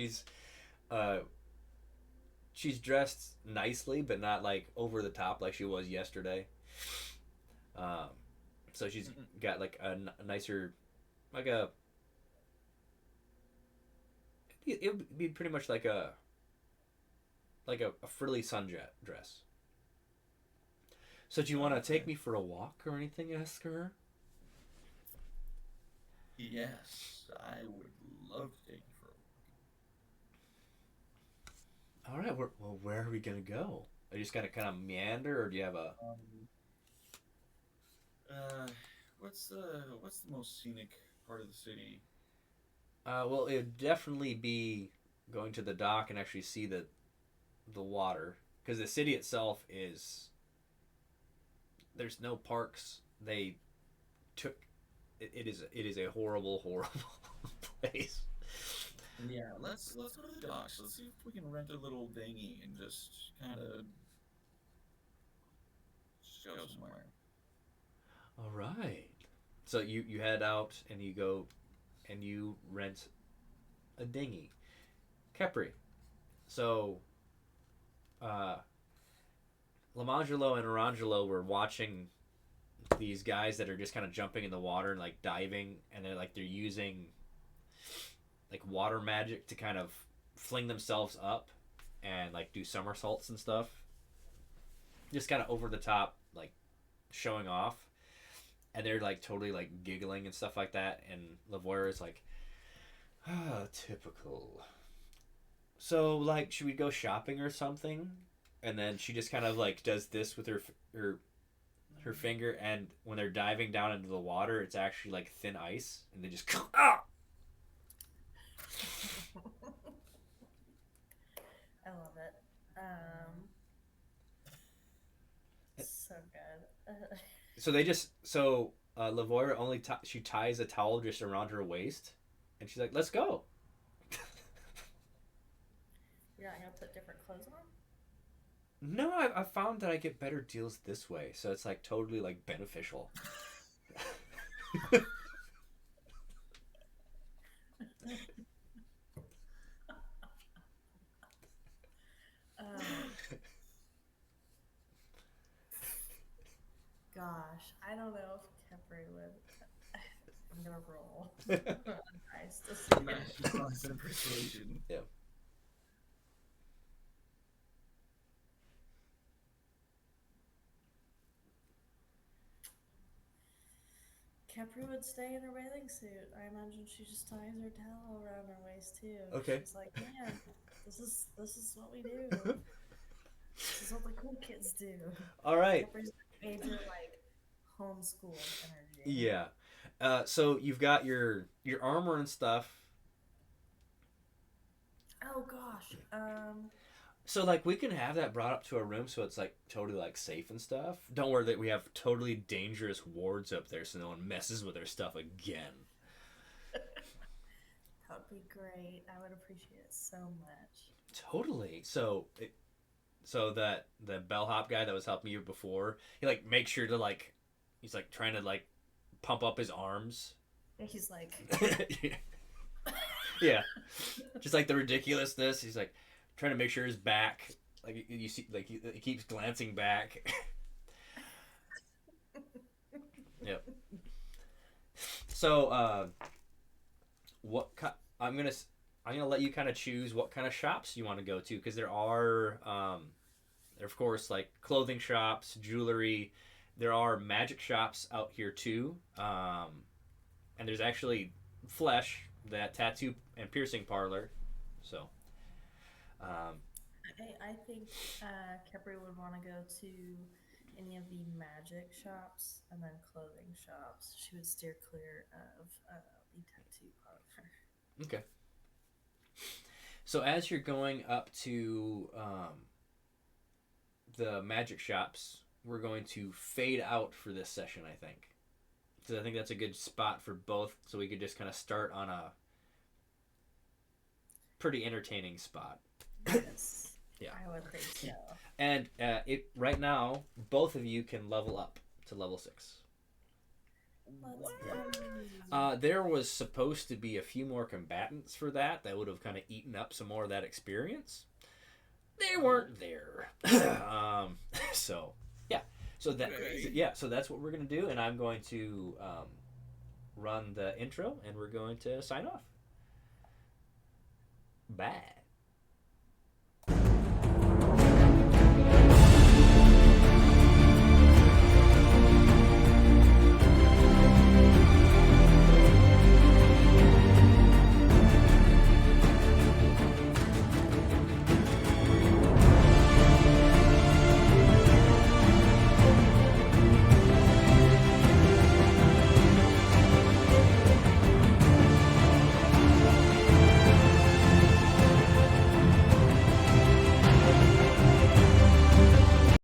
she's dressed nicely, but not like over the top like she was yesterday. So she's got like a nicer, like it would be pretty much like a frilly sunjet dress. So do you want to take me for a walk or anything? Ask her. Yes, I would love to take you for a All right. Well, where are we gonna go? Are you just gonna kind of meander, or do you have a? walk. What's the most scenic part of the city? Well, it would definitely be going to the dock and actually see the water, because the city itself there's no parks. They took it is a horrible place. Yeah, let's go to the docks. Let's see if we can rent a little dinghy and just kind of go somewhere. All right. So you head out and you go and you rent a dinghy. Kepri. So Lamangelo and Orangelo were watching these guys that are just kind of jumping in the water and like diving, and they're using like water magic to kind of fling themselves up and like do somersaults and stuff. Just kind of over the top, like showing off. And they're like totally like giggling and stuff like that. And Lavoira is like, typical. So like, should we go shopping or something? And then she just kind of like does this with her finger, and when they're diving down into the water, it's actually like thin ice, and they just ah. I love it. So good. So Lavoira only she ties a towel just around her waist, and she's like, "Let's go." You're not gonna put different clothes on? No, I found that I get better deals this way, so it's like totally like beneficial. Gosh, I don't know if Kepri would. I'm gonna roll. Nice to see. Constant persuasion. Yeah. Kepri would stay in her bathing suit. I imagine she just ties her towel around her waist too. Okay. She's like, man, this is what we do. This is what the cool kids do. All right. Kepri's major like homeschool energy. Yeah. So you've got your armor and stuff. Oh gosh. So like we can have that brought up to our room, so it's like totally like safe and stuff. Don't worry that we have totally dangerous wards up there, so no one messes with our stuff again. That would be great. I would appreciate it so much. Totally. So that the bellhop guy that was helping you before, he like makes sure to like, he's like trying to like pump up his arms. And he's like, Yeah, just like the ridiculousness. He's like trying to make sure his back, like you see, like he keeps glancing back. Yep. So, I'm gonna let you kind of choose what kind of shops you want to go to, because there are, of course, like clothing shops, jewelry. There are magic shops out here too, and there's actually Flesh, that tattoo and piercing parlor. So, um, I think Kepri would want to go to any of the magic shops and then clothing shops. She would steer clear of the tattoo parlor. okay. So as you're going up to the magic shops, we're going to fade out for this session, I think. So I think that's a good spot for both, so we could just kind of start on a pretty entertaining spot. Yes. Yeah. I would think so. And right now, both of you can level up to level 6. There was supposed to be a few more combatants for that would have kind of eaten up some more of that experience. They weren't there. So yeah, so that's what we're gonna do, and I'm going to run the intro, and we're going to sign off. Bye.